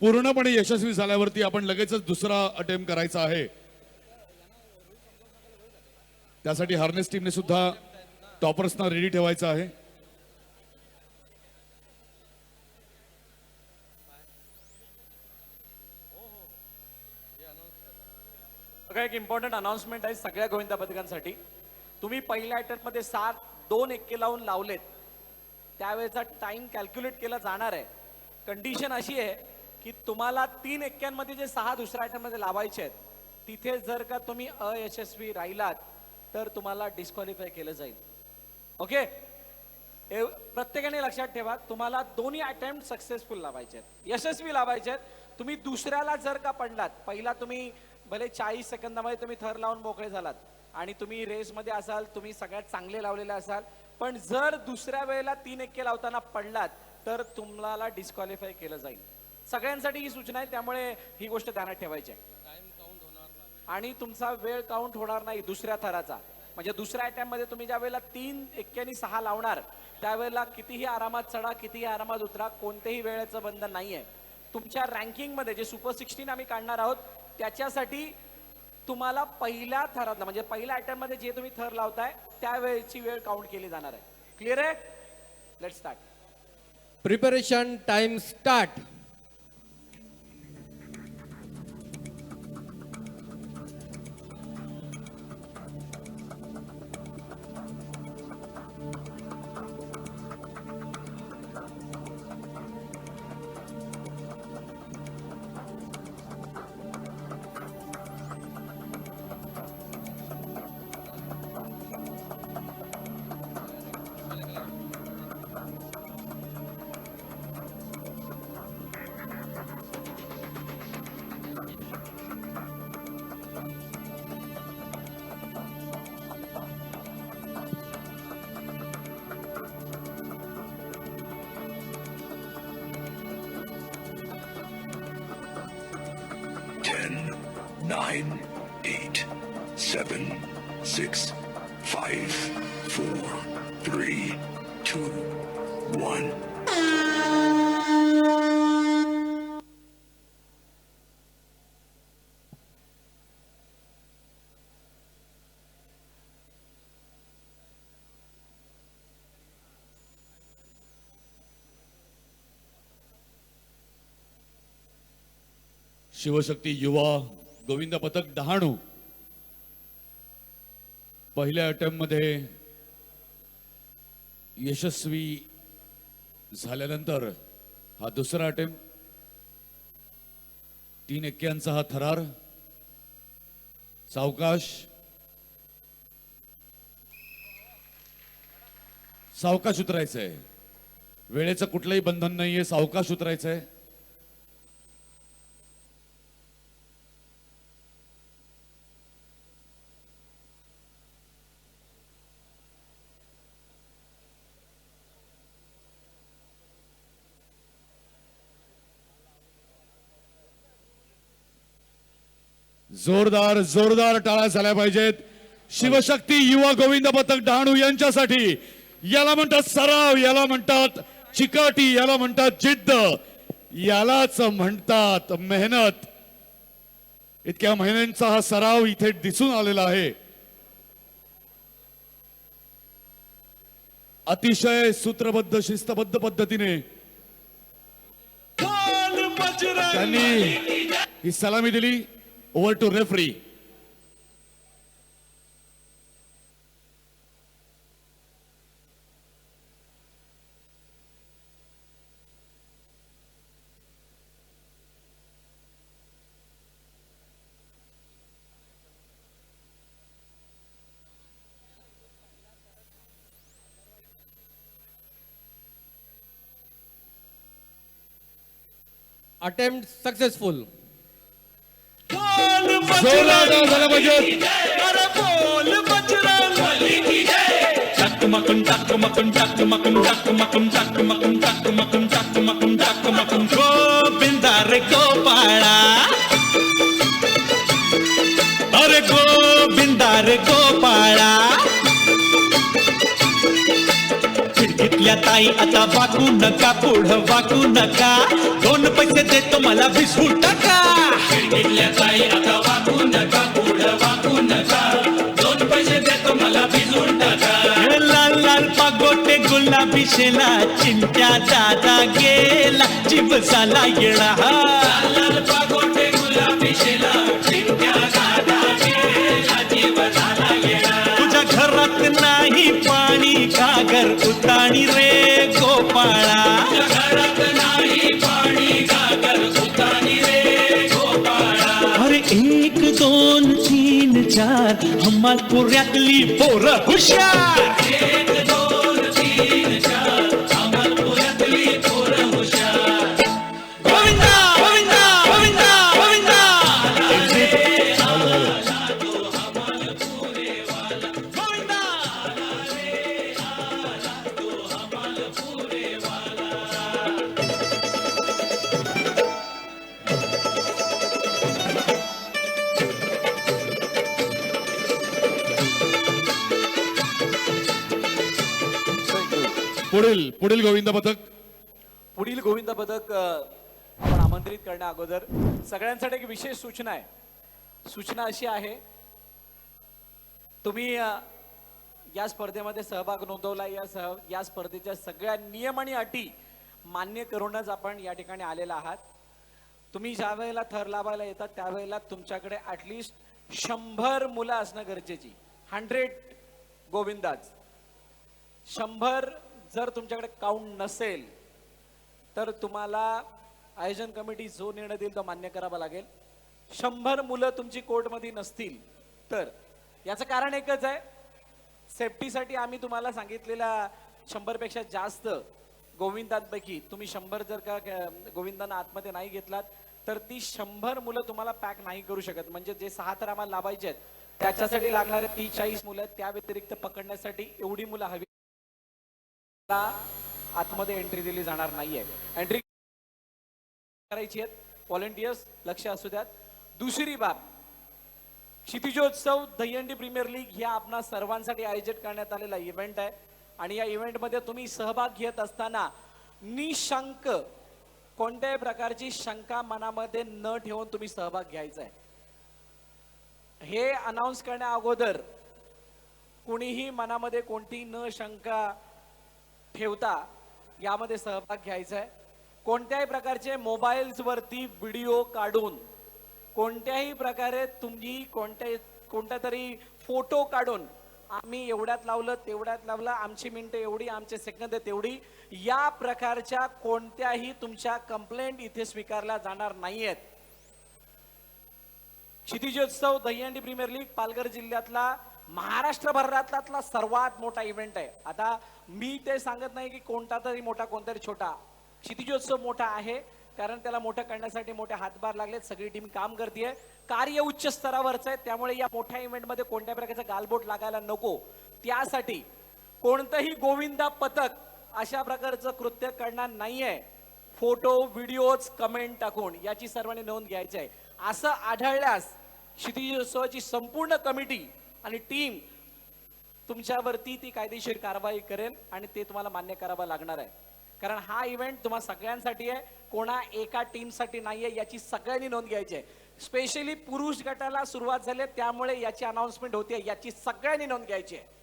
[SPEAKER 1] पूर्णपणे यशस्वी झाल्यावरती आपण लगेचच दुसरा अटेम्प्ट करायचा आहे. त्यासाठी हार्नेस टीमने सुद्धा टॉपर्सना रेडी ठेवायचं आहे.
[SPEAKER 3] बघा एक इम्पॉर्टंट अनाउन्समेंट आहे सगळ्या गोविंदा पथकांसाठी. तुम्ही पहिल्या अटेम्प्ट मध्ये 2 एक्के लावून लावलेत त्यावेळेचा टाइम कॅल्क्युलेट केला जाणार आहे. कंडिशन अशी आहे की तुम्हाला 3 एक्क्यांमध्ये जे 6 दुसऱ्या अटेम्प्ट मध्ये लावायचे आहेत तिथे जर का तुम्ही अयशस्वी राहिलात तर तुम्हाला डिस्क्वालिफाय केलं जाईल. ओके, प्रत्येकाने लक्षात ठेवा तुम्हाला दोन्ही अटेम्प्ट सक्सेसफुल लावायचे आहेत, यशस्वी लावायचे आहेत. तुम्ही दुसऱ्याला जर का पडलात, पहिला तुम्ही भले 40 सेकंदामध्ये तुम्ही थर लावून मोकळे झालात आणि तुम्ही रेसमध्ये असाल, तुम्ही सगळ्यात चांगले लावलेले असाल, पण जर दुसऱ्या वेळेला 3 एक्के लावताना पडलात तर तुम्हाला डिस्क्वालिफाय केलं जाईल. सगळ्यांसाठी ही सूचना आहे त्यामुळे ही गोष्ट ध्यानात ठेवायची आहे. आणि तुमचा वेळ काउंट होणार नाही दुसऱ्या थराचा. म्हणजे दुसऱ्या अटेम्प्ट मध्ये तुम्ही ज्या वेळेला 3 एक्क्यांनी 6 लावणार त्यावेळेला कितीही आरामात चढा, कितीही आरामात उतरा, कोणतेही वेळेचं बंधन नाहीये. तुमच्या रँकिंग मध्ये जे सुपर 16 आम्ही काढणार आहोत त्याच्यासाठी तुम्हाला पहिल्या थरातला म्हणजे पहिल्या अटेम्प्ट मध्ये जे तुम्ही थर लावताय त्यावेळेची वेळ काउंट केली जाणार आहे. क्लिअर आहे? Let's start.
[SPEAKER 2] Preparation time start.
[SPEAKER 6] Nine, 8, 7, 6, 5, 4, 3, 2, 1.
[SPEAKER 1] Shivshakti युवा गोविंद पथक डहाणू पहिल्या अटेम्प्ट मध्ये यशस्वी झाल्यानंतर हा दुसरा अटेम्प्ट 3 एक्क्यांचा हा थरार
[SPEAKER 4] सावकाश सावकाश उतरायचंय. वेळेचं कुठलंही बंधन नाहीये. सावकाश उतरायचंय. जोरदार जोरदार टाळ्या झाल्या पाहिजेत. शिवशक्ती युवा गोविंद पथक डहाणू यांच्यासाठी. याला म्हणतात सराव, याला म्हणतात चिकाटी, याला म्हणतात जिद्द, यालाच म्हणतात मेहनत. इतक्या महिन्यांचा हा सराव इथे दिसून आलेला आहे. अतिशय सूत्रबद्ध शिस्तबद्ध पद्धतीने त्यांनी ही सलामी दिली. Over to referee.
[SPEAKER 2] Attempt successful.
[SPEAKER 4] जोरदार टाळ्या झाल्या पाहिजेत.
[SPEAKER 7] गोविंदा रे गोपाळा, अरे गोविंदा रे गोपाळा. खिडकीतल्या ताई आता वाकू नका, पुढं वाकू नका. 2 पैसे देतो मला भिजवू टाका. खिडकीतल्या ताई आता वाकू नका, पुढं वाकू नका. 2 पैसे देतो मला भिजवून टाका. लाल लाल पागोटे गुलाबी शेला, चिंट्या दादा गेला, जीव झाला येळा. लाल लाल पागोटे गुलाबी शेला, चिंट्या दादा गेला, जीव झाला येळा. तुझ्या घरात नाही पाणी, घागर उताणी रे गोपाळा. घरात नाही पाणी, घागर उताणी रे गोपाळा. अरे 1 2 3 4 हमालपुऱ्यातली पोरं हुशार. 1 2 3 4 हमालपुऱ्यातली पोरं हुशार. गोविंदा गोविंदा गोविंदा गोविंदा.
[SPEAKER 4] पुढील पुढील गोविंद पथक.
[SPEAKER 3] पुढील गोविंद पदक आपण आमंत्रित करण्या अगोदर सगळ्यांसाठी एक विशेष सूचना आहे. सूचना अशी आहे, तुम्ही या स्पर्धेमध्ये सहभाग नोंदवला. या स्पर्धेच्या सगळ्या नियम आणि अटी मान्य करूनच आपण या ठिकाणी आलेला आहात. तुम्ही ज्या वेळेला थर लावायला येतात त्यावेळेला तुमच्याकडे ॲटलिस्ट 100 मुलं असणं गरजेची. 100 गोविंदाज. 100 जर तुमच्याकडे काउंट नसेल तर तुम्हाला आयोजन कमिटी जो निर्णय देईल तो मान्य करावा लागेल. 100 मुलं तुमची कोर्टमध्ये नसतील तर याचं कारण एकच आहे, सेफ्टीसाठी आम्ही तुम्हाला सांगितलेल्या 100 पेक्षा जास्त गोविंदांपैकी तुम्ही 100 जर का गोविंदांना आतमध्ये नाही घेतलात तर ती 100 मुलं तुम्हाला पॅक नाही करू शकत. म्हणजे जे 6 तर आम्हाला लावायचे आहेत त्याच्यासाठी लागणारे 40 मुलं, त्या व्यतिरिक्त पकडण्यासाठी एवढी मुलं हवी. आतमध्ये एंट्री दिली जाणार नाहीये. एंट्री करायची आहेत व्हॉलेंटियर्स, लक्ष असू द्यात. दुसरी बाब, क्षितिजोत्सव दहीहंडी प्रीमियर लीग या आपणा सर्वांसाठी आयोजित करण्यात आलेला इव्हेंट आहे आणि या इव्हेंटमध्ये तुम्ही सहभाग घेत असताना निशंक कोणत्याही प्रकारची शंका मनामध्ये न ठेवून तुम्ही सहभाग घ्यायचा आहे. हे अनाउन्स करण्या अगोदर कुणीही मनामध्ये कोणती न शंका ठेवता यामध्ये सहभाग घ्यायचा आहे. कोणत्याही प्रकारचे मोबाईल्स वरती व्हिडिओ काढून, कोणत्याही प्रकारे तुम्ही कोणत्या तरी फोटो काढून आम्ही एवढ्यात लावलं तेवढ्यात लावलं, आमची मिनिटं एवढी, आमचे सेकंद तेवढी, या प्रकारच्या कोणत्याही तुमच्या कंप्लेंट इथे स्वीकारल्या जाणार नाहीयेत. क्षितिजोत्सव दहीहंडी प्रीमियर लीग पालघर जिल्ह्यातला महाराष्ट्रभरातला सर्वात मोठा इव्हेंट आहे. आता मी ते सांगत नाही की कोणता तरी मोठा कोणतरी छोटा. क्षितिजोत्सव मोठा आहे कारण त्याला मोठं करण्यासाठी मोठे हातभार लागलेत. सगळी टीम काम करते. कार्य उच्च स्तरावरचं आहे त्यामुळे या मोठ्या इव्हेंटमध्ये कोणत्या प्रकारचा गालबोट लागायला नको. त्यासाठी कोणतंही गोविंदा पथक अशा प्रकारचं कृत्य करणार नाहीये. फोटो व्हिडिओज कमेंट टाकून याची सर्वांनी नोंद घ्यायची आहे. असं आढळल्यास क्षितिजोत्सवाची संपूर्ण कमिटी आणि टीम तुमच्यावरती ती कायदेशीर कारवाई करेल आणि ते तुम्हाला मान्य करावं लागणार आहे. कारण हा इव्हेंट तुम्हा सगळ्यांसाठी आहे, कोणा एका टीमसाठी नाहीये. याची सगळ्यांनी नोंद घ्यायची आहे. स्पेशली पुरुष गटाला सुरुवात झाली त्यामुळे याची अनाउन्समेंट होते. याची सगळ्यांनी नोंद घ्यायची आहे.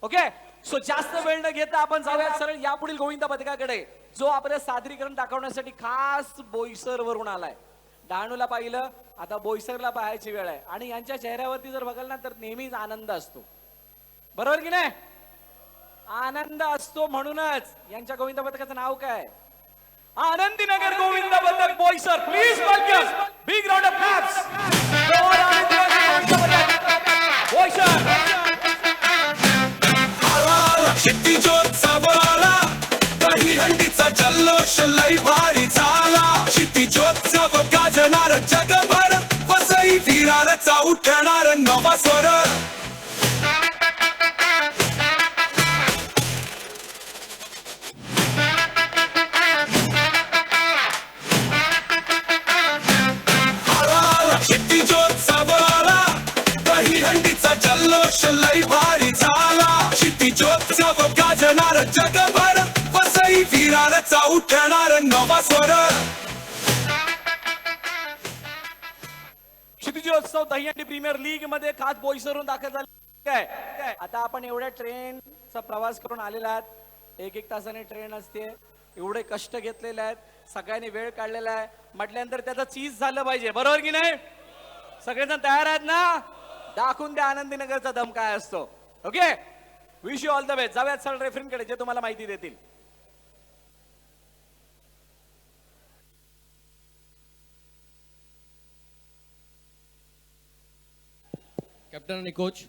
[SPEAKER 3] ओके, सो जास्त वेळ न घेता आपण जाऊयात सरळ यापुढील गोविंदा पथकाकडे, जो आपलं सादरीकरण दाखवण्यासाठी खास बोईसर वरून आलाय. डहाणूला पाहिलं, आता बोईसरला पाहायची वेळ आहे. आणि यांच्या चेहऱ्यावरती जर बघाल ना तर नेहमीच आनंद असतो. बरोबर की नाही? आनंद असतो. म्हणूनच यांच्या गोविंदा पथकाचं नाव काय? आनंदीनगर गोविंदा पथक Boisar. Please welcome, big round of claps. Boisar
[SPEAKER 6] क्षितिजोत्सव आला, दहीहंडीचा जल्लोष लई भारी झाला. क्षितिजोत्सव गाजणार जगभर, वसई विरारचा उठणार नवा स्वर. क्षितिजोत्सव आला, दहीहंडीचा जल्लोष लई भारी झाला. क्षितिजोत्सव गाजणार जगभर, वसई विरारचा उठणार नवा स्वर.
[SPEAKER 3] क्षितिजोत्सव दहीहंडी प्रीमियर लीग मध्ये खास बोईसरून दाखल झाले काय. आता आपण एवढ्या ट्रेनचा प्रवास करून आलेला आहात. एक तासाने ट्रेन असते. एवढे कष्ट घेतलेले आहेत, सगळ्यांनी वेळ काढलेला आहे म्हटल्यानंतर त्याचं चीज झालं पाहिजे. बरोबर की नाही? सगळेजण तयार आहेत ना? दाखवून द्या आनंदीनगरचा दम काय असतो. Okay, wish you all the best. जाऊयात सर रेफरींकडे, जे तुम्हाला माहिती देतील.
[SPEAKER 2] कॅप्टन आणि कोच.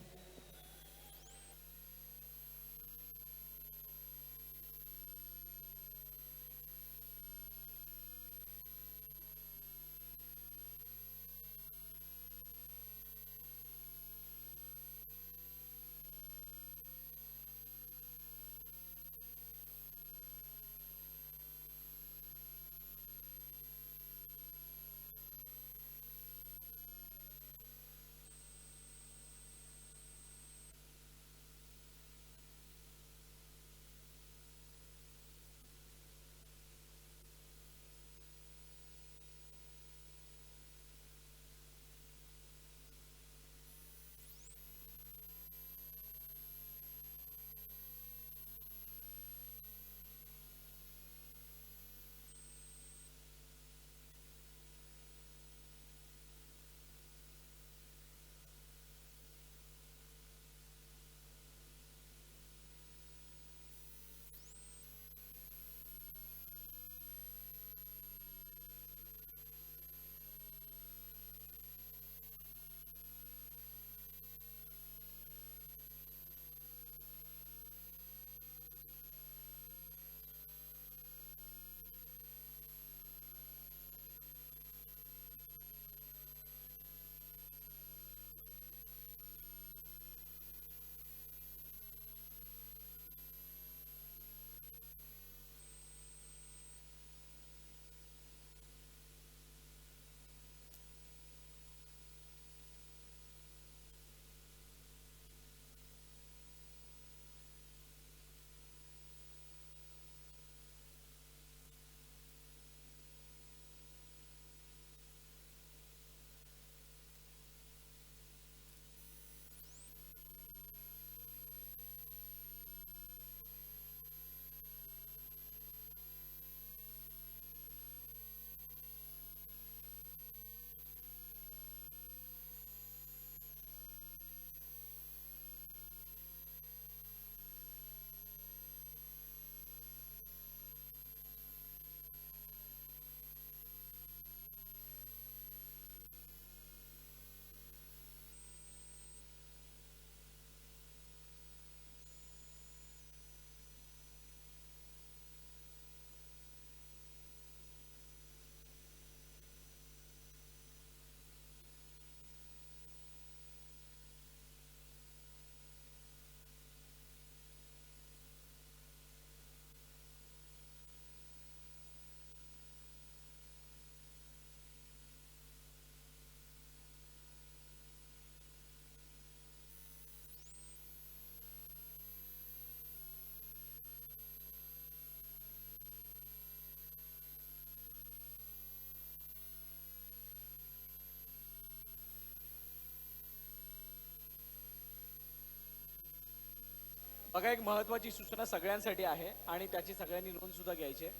[SPEAKER 3] बघा, एक महत्वाची सूचना सगळ्यांसाठी आहे आणि त्याची सगळ्यांनी नोंद सुद्धा घ्यायची आहे.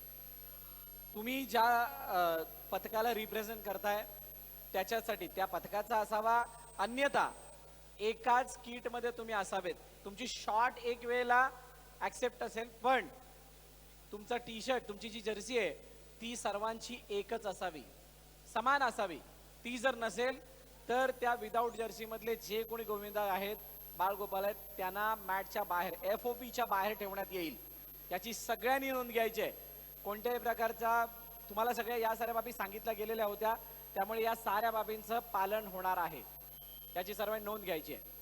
[SPEAKER 3] तुम्ही ज्या पथकाला रिप्रेझेंट करताय त्याच्यासाठी त्या पथकाचा असावा, अन्यथा एकाच किट मध्ये तुम्ही असावेत. तुमची शॉट एक वेळेला ऍक्सेप्ट असेल, पण तुमचा टी शर्ट, तुमची जी जर्सी आहे ती सर्वांची एकच असावी, समान असावी. ती जर नसेल तर त्या विदाऊट जर्सी मधले जे कोणी गोविंदा आहेत, बाळगोपाल आहेत, त्यांना मॅचच्या बाहेर, FOPच्या बाहेर ठेवण्यात येईल. याची सगळ्यांनी नोंद घ्यायची आहे. कोणत्याही प्रकारचा, तुम्हाला सगळ्या या साऱ्या बाबी सांगितल्या गेलेल्या होत्या, त्यामुळे या साऱ्या बाबींचं पालन होणार आहे. याची सर्वांनी नोंद घ्यायची आहे.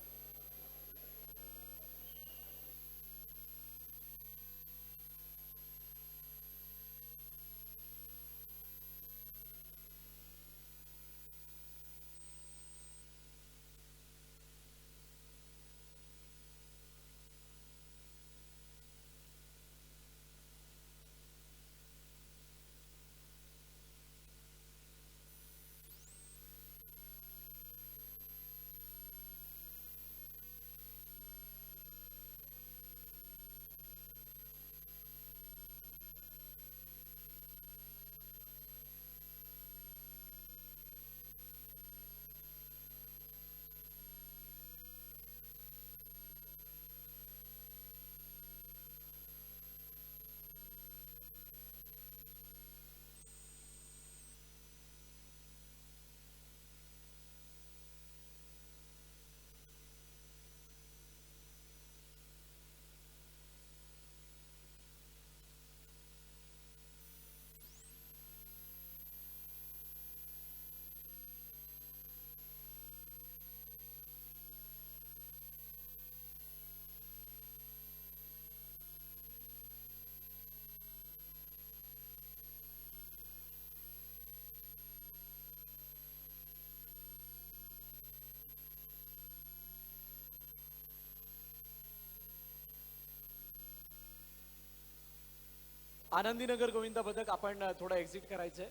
[SPEAKER 3] आनंदीनगर गोविंदा पथक आपण थोडं एक्झिट करायचंय.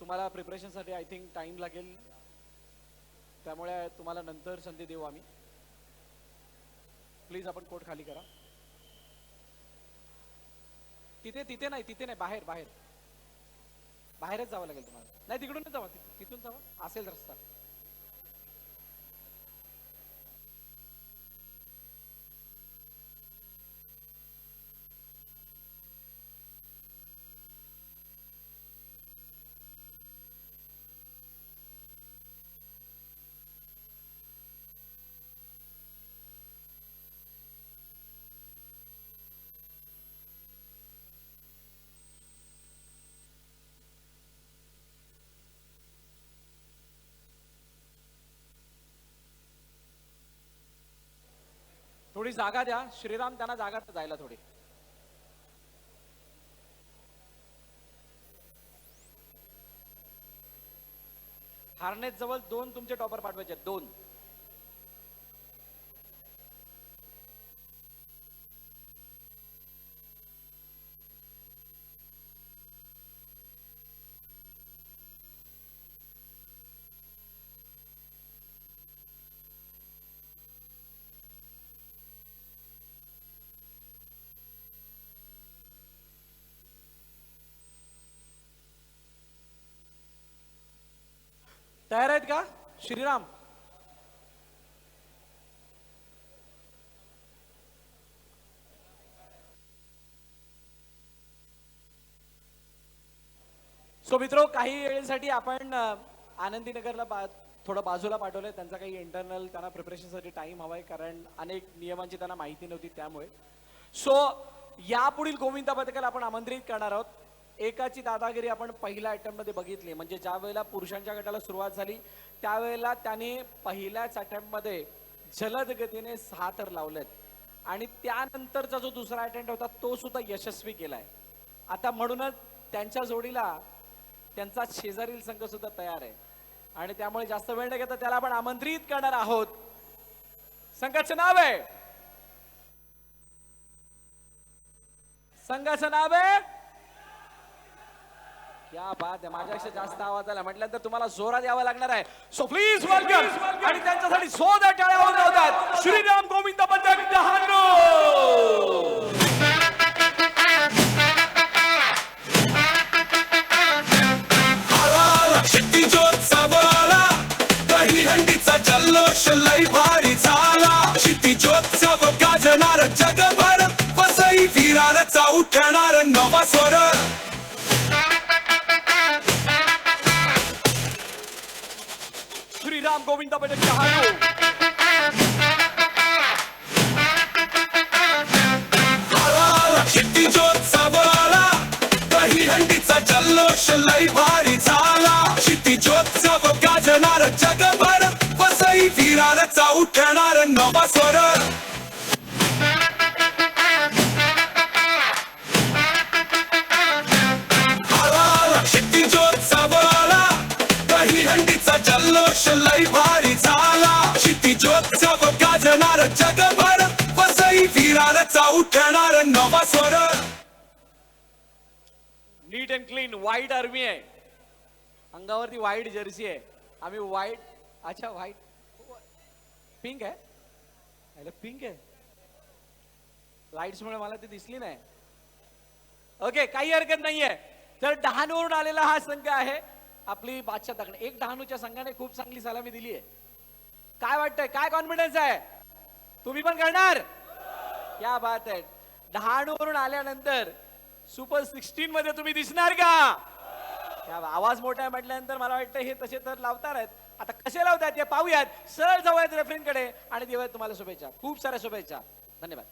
[SPEAKER 3] तुम्हाला प्रिपरेशनसाठी आय थिंक टाइम लागेल, त्यामुळे तुम्हाला नंतर संधी देऊ आम्ही. प्लीज आपण कोट खाली करा. तिथे नाही, बाहेर बाहेरच जावं लागेल तुम्हाला. नाही, तिकडूनच जावा, तिथून जावा, असेल रस्ता. थोडी जागा द्या श्रीराम, त्यांना जागा जायला थोडी. हार्नेस जवळ 2 तुमचे टॉपर पाठवायचे, 2. तयार आहेत का श्रीराम? सो मित्रो, काही वेळेसाठी आपण आनंदीनगरला थोडं बाजूला पाठवलंय. त्यांचा काही इंटरनल त्यांना प्रिपरेशनसाठी टाइम हवाय, कारण अनेक नियमांची त्यांना माहिती नव्हती त्यामुळे. सो यापुढील गोविंदा पथकाला आपण आमंत्रित करणार आहोत. एकाची दादागिरी आपण पहिल्या अटेम्प्ट मध्ये बघितली, म्हणजे ज्या वेळेला पुरुषांच्या गटाला सुरुवात झाली त्यावेळेला त्याने पहिल्याच अटेम्प्ट मध्ये जलद गतीने 6 थर लावलेत आणि त्यानंतरचा जो दुसरा अटेम्प्ट होता तो सुद्धा यशस्वी केलाय. आता म्हणूनच त्यांच्या जोडीला त्यांचा शेजारील संघ सुद्धा तयार आहे आणि त्यामुळे जास्त वेळ न घेता त्याला आपण आमंत्रित करणार आहोत. संघाचं नाव आहे, संघाचं नाव आहे, क्या बात आहे. माझ्यापेक्षा जास्त आवाज आला म्हटल्यानंतर तुम्हाला जोरात यावं लागणार आहे. सो प्लीज वेलकम, आणि त्यांच्यासाठी जोरदार टाळ्या वाजवतात श्रीराम गोविंद पथक डहाणू.
[SPEAKER 6] जल्लोष लय भारी झाला क्षितिजोत्सव गाजणार जगभर वसई विरारचा उठणार नवा स्वर
[SPEAKER 3] श्रीराम गोविंद पथक डहाणू
[SPEAKER 6] क्षितिजोत्सव आला दहीहंडीचा जल्लोष लय भारी झाला क्षितिजोत्सव गाजणार जगभर वसई विरारचा उठणार नवा स्वर क्षितिजोत्सव आला दहीहंडीचा जल्लोष लय भारी झाला क्षितिजोत्सव गाजणार जगभर वसई विरारचा उठणार नवा स्वर
[SPEAKER 3] नीट अँड क्लीन व्हाईट आर्मी आहे अंगावरती व्हाईट जर्सी आहे आम्ही व्हाईट अच्छा व्हाईट पिंक आहे पिंक आहे लाईट्समुळे मला ती दिसली नाही ओके काही हरकत नाहीये तर डहाणूवरून आलेला हा संघ आहे आपली बादशाह तकडे एक डहाणूच्या संघाने खूप चांगली सलामी दिली आहे काय वाटतंय काय कॉन्फिडन्स आहे तुम्ही पण करणार क्या बात आहे डहाणूवरून आल्यानंतर सुपर 16 मध्ये तुम्ही दिसणार का क्या आवाज मोठा आहे म्हटल्यानंतर मला वाटतं हे तसे तर लावणार आहेत आता कसे लावतात ते पाहूयात सरळ जाऊयात रेफरींकडे आणि देऊयात तुम्हाला शुभेच्छा खूप साऱ्या शुभेच्छा धन्यवाद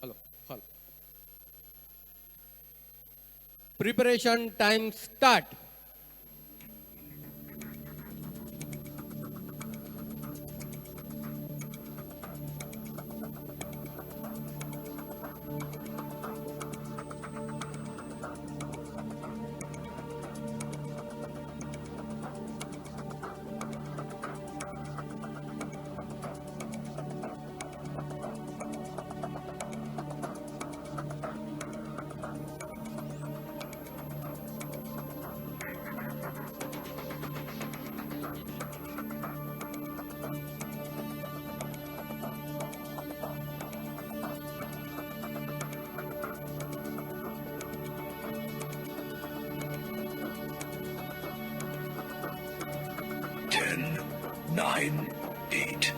[SPEAKER 2] hello hello preparation time start
[SPEAKER 6] Nine, 8,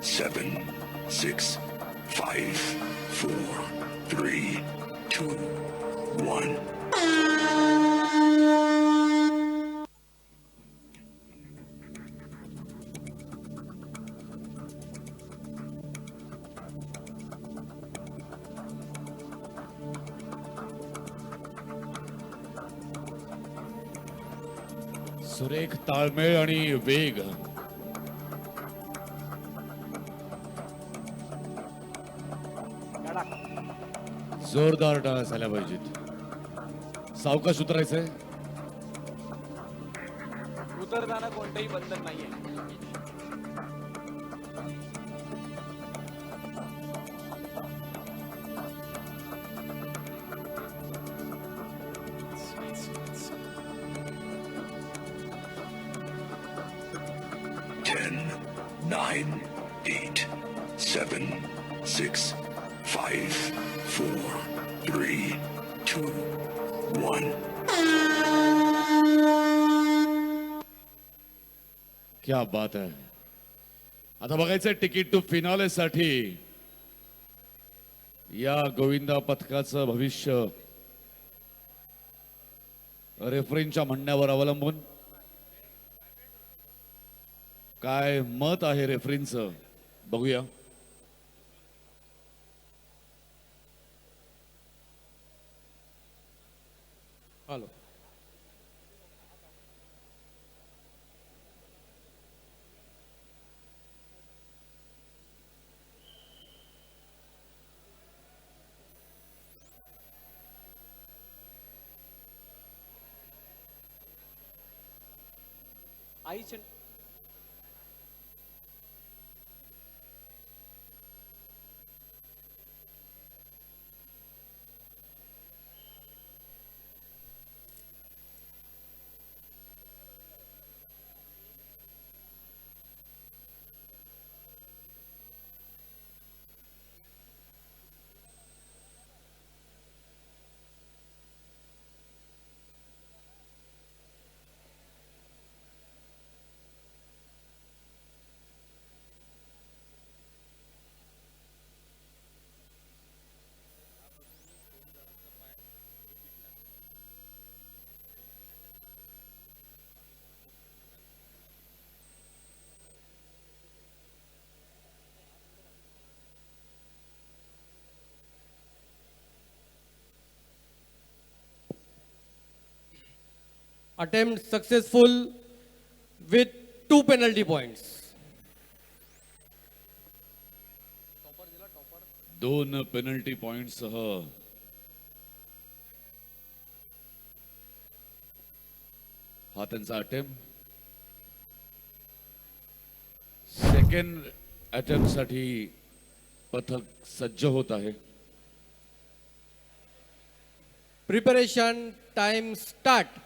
[SPEAKER 6] 7, 6, 5, 4, 3, 2, 1.
[SPEAKER 4] सुरेख ताळमेळ आणि वेग जोरदार टाळ्या झाल्या पाहिजेत सावकाश उतरायचंय
[SPEAKER 3] उतरताना कोणतंही बंधन नाहीये
[SPEAKER 6] Ten, 9, 8, 7, 6, 5, 4, 3, 2, 1.
[SPEAKER 4] क्या बात आहे. आता बघायचंय तिकीट टू फिनाले साठी या गोविंदा पथकाचं भविष्य रेफरींच्या म्हणण्यावर अवलंबून. काय मत आहे रेफरींचं बघूया.
[SPEAKER 2] हॅलो.
[SPEAKER 3] आईचे
[SPEAKER 2] Attempt successful with 2 penalty points.
[SPEAKER 4] 2 penalty point सह हा त्यांचा अटेम्प्ट. सेकंड अटेम्प्ट साठी पथक सज्ज होत आहे.
[SPEAKER 2] Preparation time start.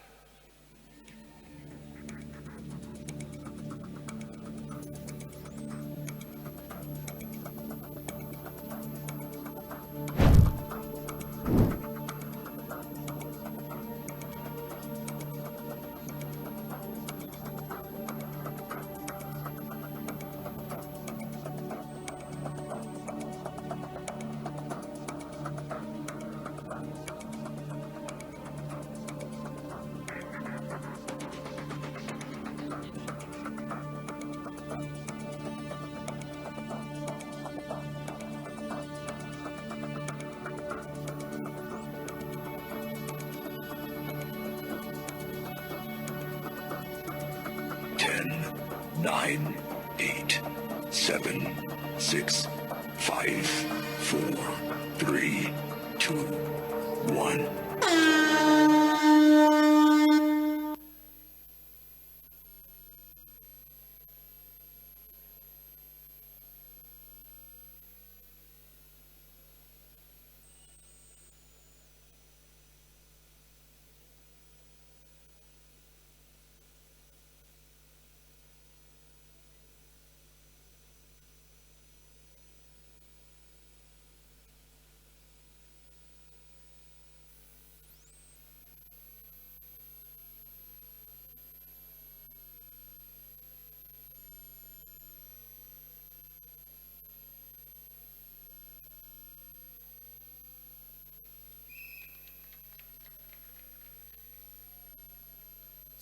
[SPEAKER 6] Nine, 8, 7, 6, 5, 4, 3, 2, 1.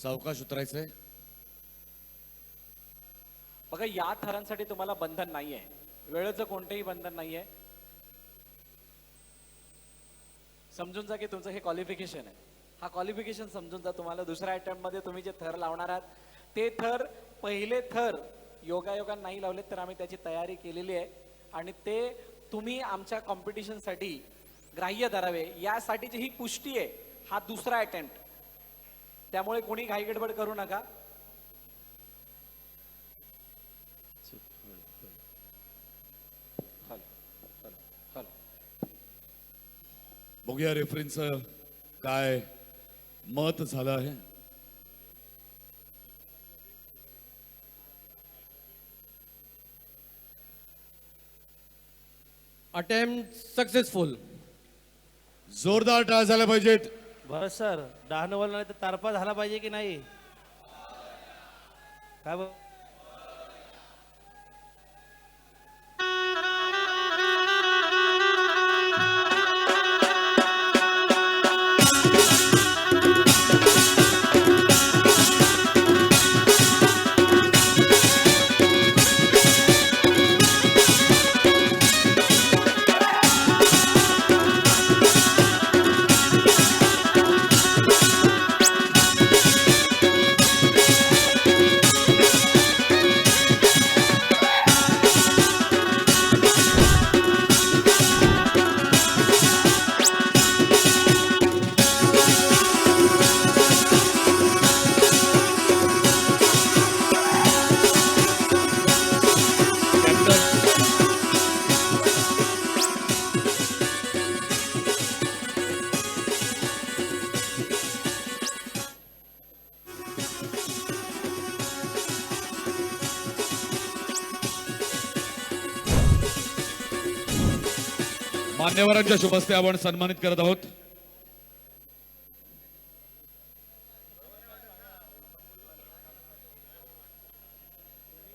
[SPEAKER 4] सावकाश उतरायचंय.
[SPEAKER 3] बघा, या थरांसाठी तुम्हाला बंधन नाहीये, वेळेचं कोणतेही बंधन नाहीये. समजून जा की तुमचं हे क्वालिफिकेशन आहे. हा क्वालिफिकेशन समजून जा. तुम्हाला दुसऱ्या अटेम्प्ट मध्ये तुम्ही जे थर लावणार आहात ते थर, पहिले थर योगायोगा नाही लावलेत तर आम्ही त्याची तयारी केलेली आहे आणि ते तुम्ही आमच्या कॉम्पिटिशनसाठी ग्राह्य धरावे यासाठीची ही पुष्टी आहे. हा दुसरा अटेम्प्ट, त्यामुळे कोणी घाई गडबड करू नका.
[SPEAKER 4] बघूया रेफरींचं काय मत झालं आहे.
[SPEAKER 2] Attempt successful.
[SPEAKER 4] जोरदार टाळ झाल्या पाहिजेत.
[SPEAKER 9] बरं सर, डहाणवल नाही तर तारपा झाला पाहिजे की नाही काय
[SPEAKER 4] मान्यवरांच्या शुभ हस्ते आपण सन्मानित करत आहोत.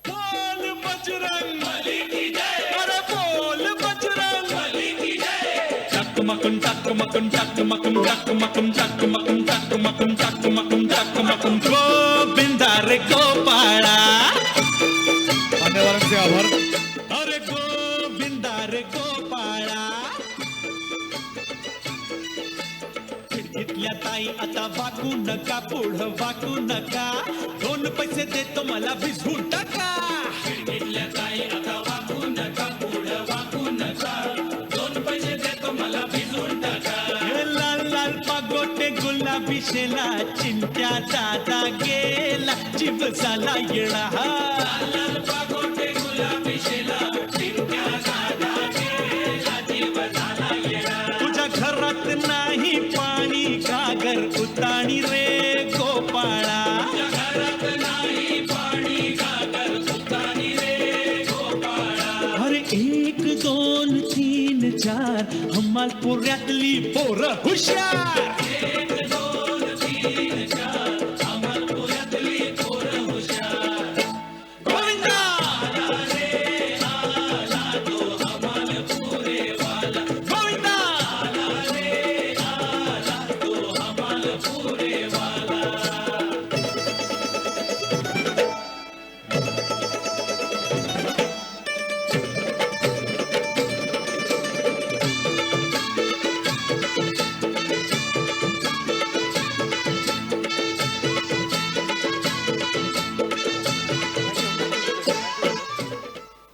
[SPEAKER 6] बोल बजरंग बली की जय, अरे बोल बजरंग बली की जय. टकमकम टकमकम टकमकम टकमकम टकमकम टकमकम टकमकम टकमकम गोविंदा रे गोपाळा,
[SPEAKER 4] मान्यवरांचे आभार.
[SPEAKER 6] अरे गोविंदा रे गोपाळा. खिडकीतल्या ताई आता वाकू नका, पुढं वाकू नका, 2 पैसे देतो मला भिजवून टाका. खिडकीतल्या ताई आता वाकू नका, पुढं वाकू नका, 2 पैसे देतो मला भिजवून टाका. लाल लाल पागोटे गुलाबी शेला, चिंट्या दादा गेला, जीव झाला येळा. लाल लाल पागोटे गुलाबी शेला, चिंट्या दादा गेला, जीव झाला येळा. तुझ्या घरात नाही पाणी, घागर उताणी रे गोपाळा. तुझ्या घरात नाही पाणी, घागर उताणी रे गोपाळा. अरे 1 2 3 4 हमालपुऱ्यातली पोरं हुशार. 1 2 3 4 हमालपुऱ्यातली पोरं हुशार. गोविंदा आला रे आला तो हमालपुरे वाला. गोविंदा आला रे आला तो हमालपुरे वाला.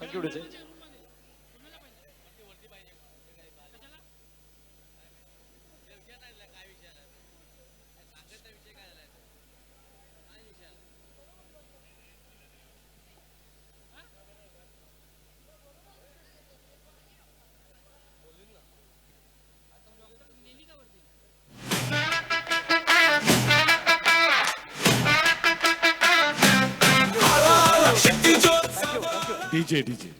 [SPEAKER 3] Thank you DJ.
[SPEAKER 6] शक्ती ज्योत
[SPEAKER 4] डीजे डीजे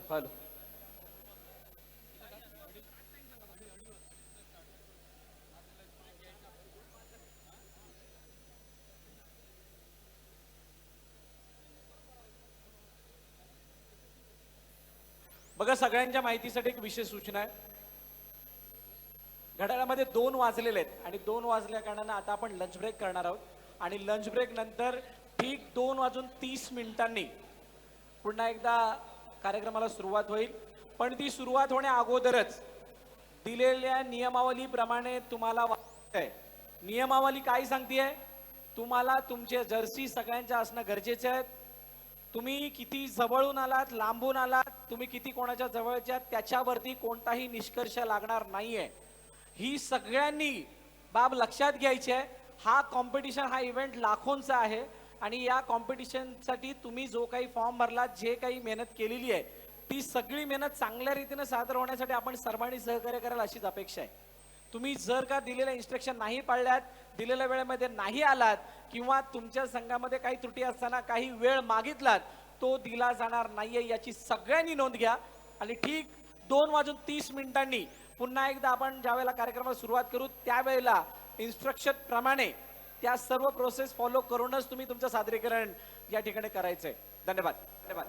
[SPEAKER 3] हॅलो. बघा, सगळ्यांच्या माहितीसाठी एक विशेष सूचना आहे. घड्याळामध्ये 2 वाजलेले आहेत आणि 2 वाजल्या कारणानं आता आपण लंच ब्रेक करणार आहोत आणि लंच ब्रेक नंतर ठीक 2:30 पुन्हा एकदा कार्यक्रमाला सुरुवात होईल. पण ती सुरुवात होण्या अगोदरच दिलेल्या नियमावलीप्रमाणे तुम्हाला नियमावली काय सांगतेय, तुम्हाला तुमचे जर्सी सगळ्यांच्या असणं गरजेचे आहे. तुम्ही किती जवळून आलात, लांबून आलात, तुम्ही किती कोणाच्या जवळच्या, त्याच्यावरती कोणताही निष्कर्ष लागणार नाहीये. ही सगळ्यांनी बाब लक्षात घ्यायची आहे. हा कॉम्पिटिशन, हा इव्हेंट लाखोंचा आहे आणि या कॉम्पिटिशनसाठी तुम्ही जो काही फॉर्म भरला, जे काही मेहनत केलेली आहे, ती सगळी मेहनत चांगल्या रीतीने सादर होण्यासाठी आपण सर्वांनी सहकार्य कराल अशीच अपेक्षा आहे. तुम्ही जर का दिलेल्या इन्स्ट्रक्शन नाही पाळल्यात, दिलेल्या वेळेमध्ये नाही आलात किंवा तुमच्या संघामध्ये काही त्रुटी असताना काही वेळ मागितलात, तो दिला जाणार नाहीये याची सगळ्यांनी नोंद घ्या. आणि ठीक 2:30 पुन्हा एकदा आपण ज्या वेळेला कार्यक्रमाला सुरुवात करू त्यावेळेला इन्स्ट्रक्शन प्रमाणे त्या सर्व प्रोसेस फॉलो करूनच तुम्ही तुमचं सादरीकरण या ठिकाणी करायचंय. धन्यवाद. धन्यवाद.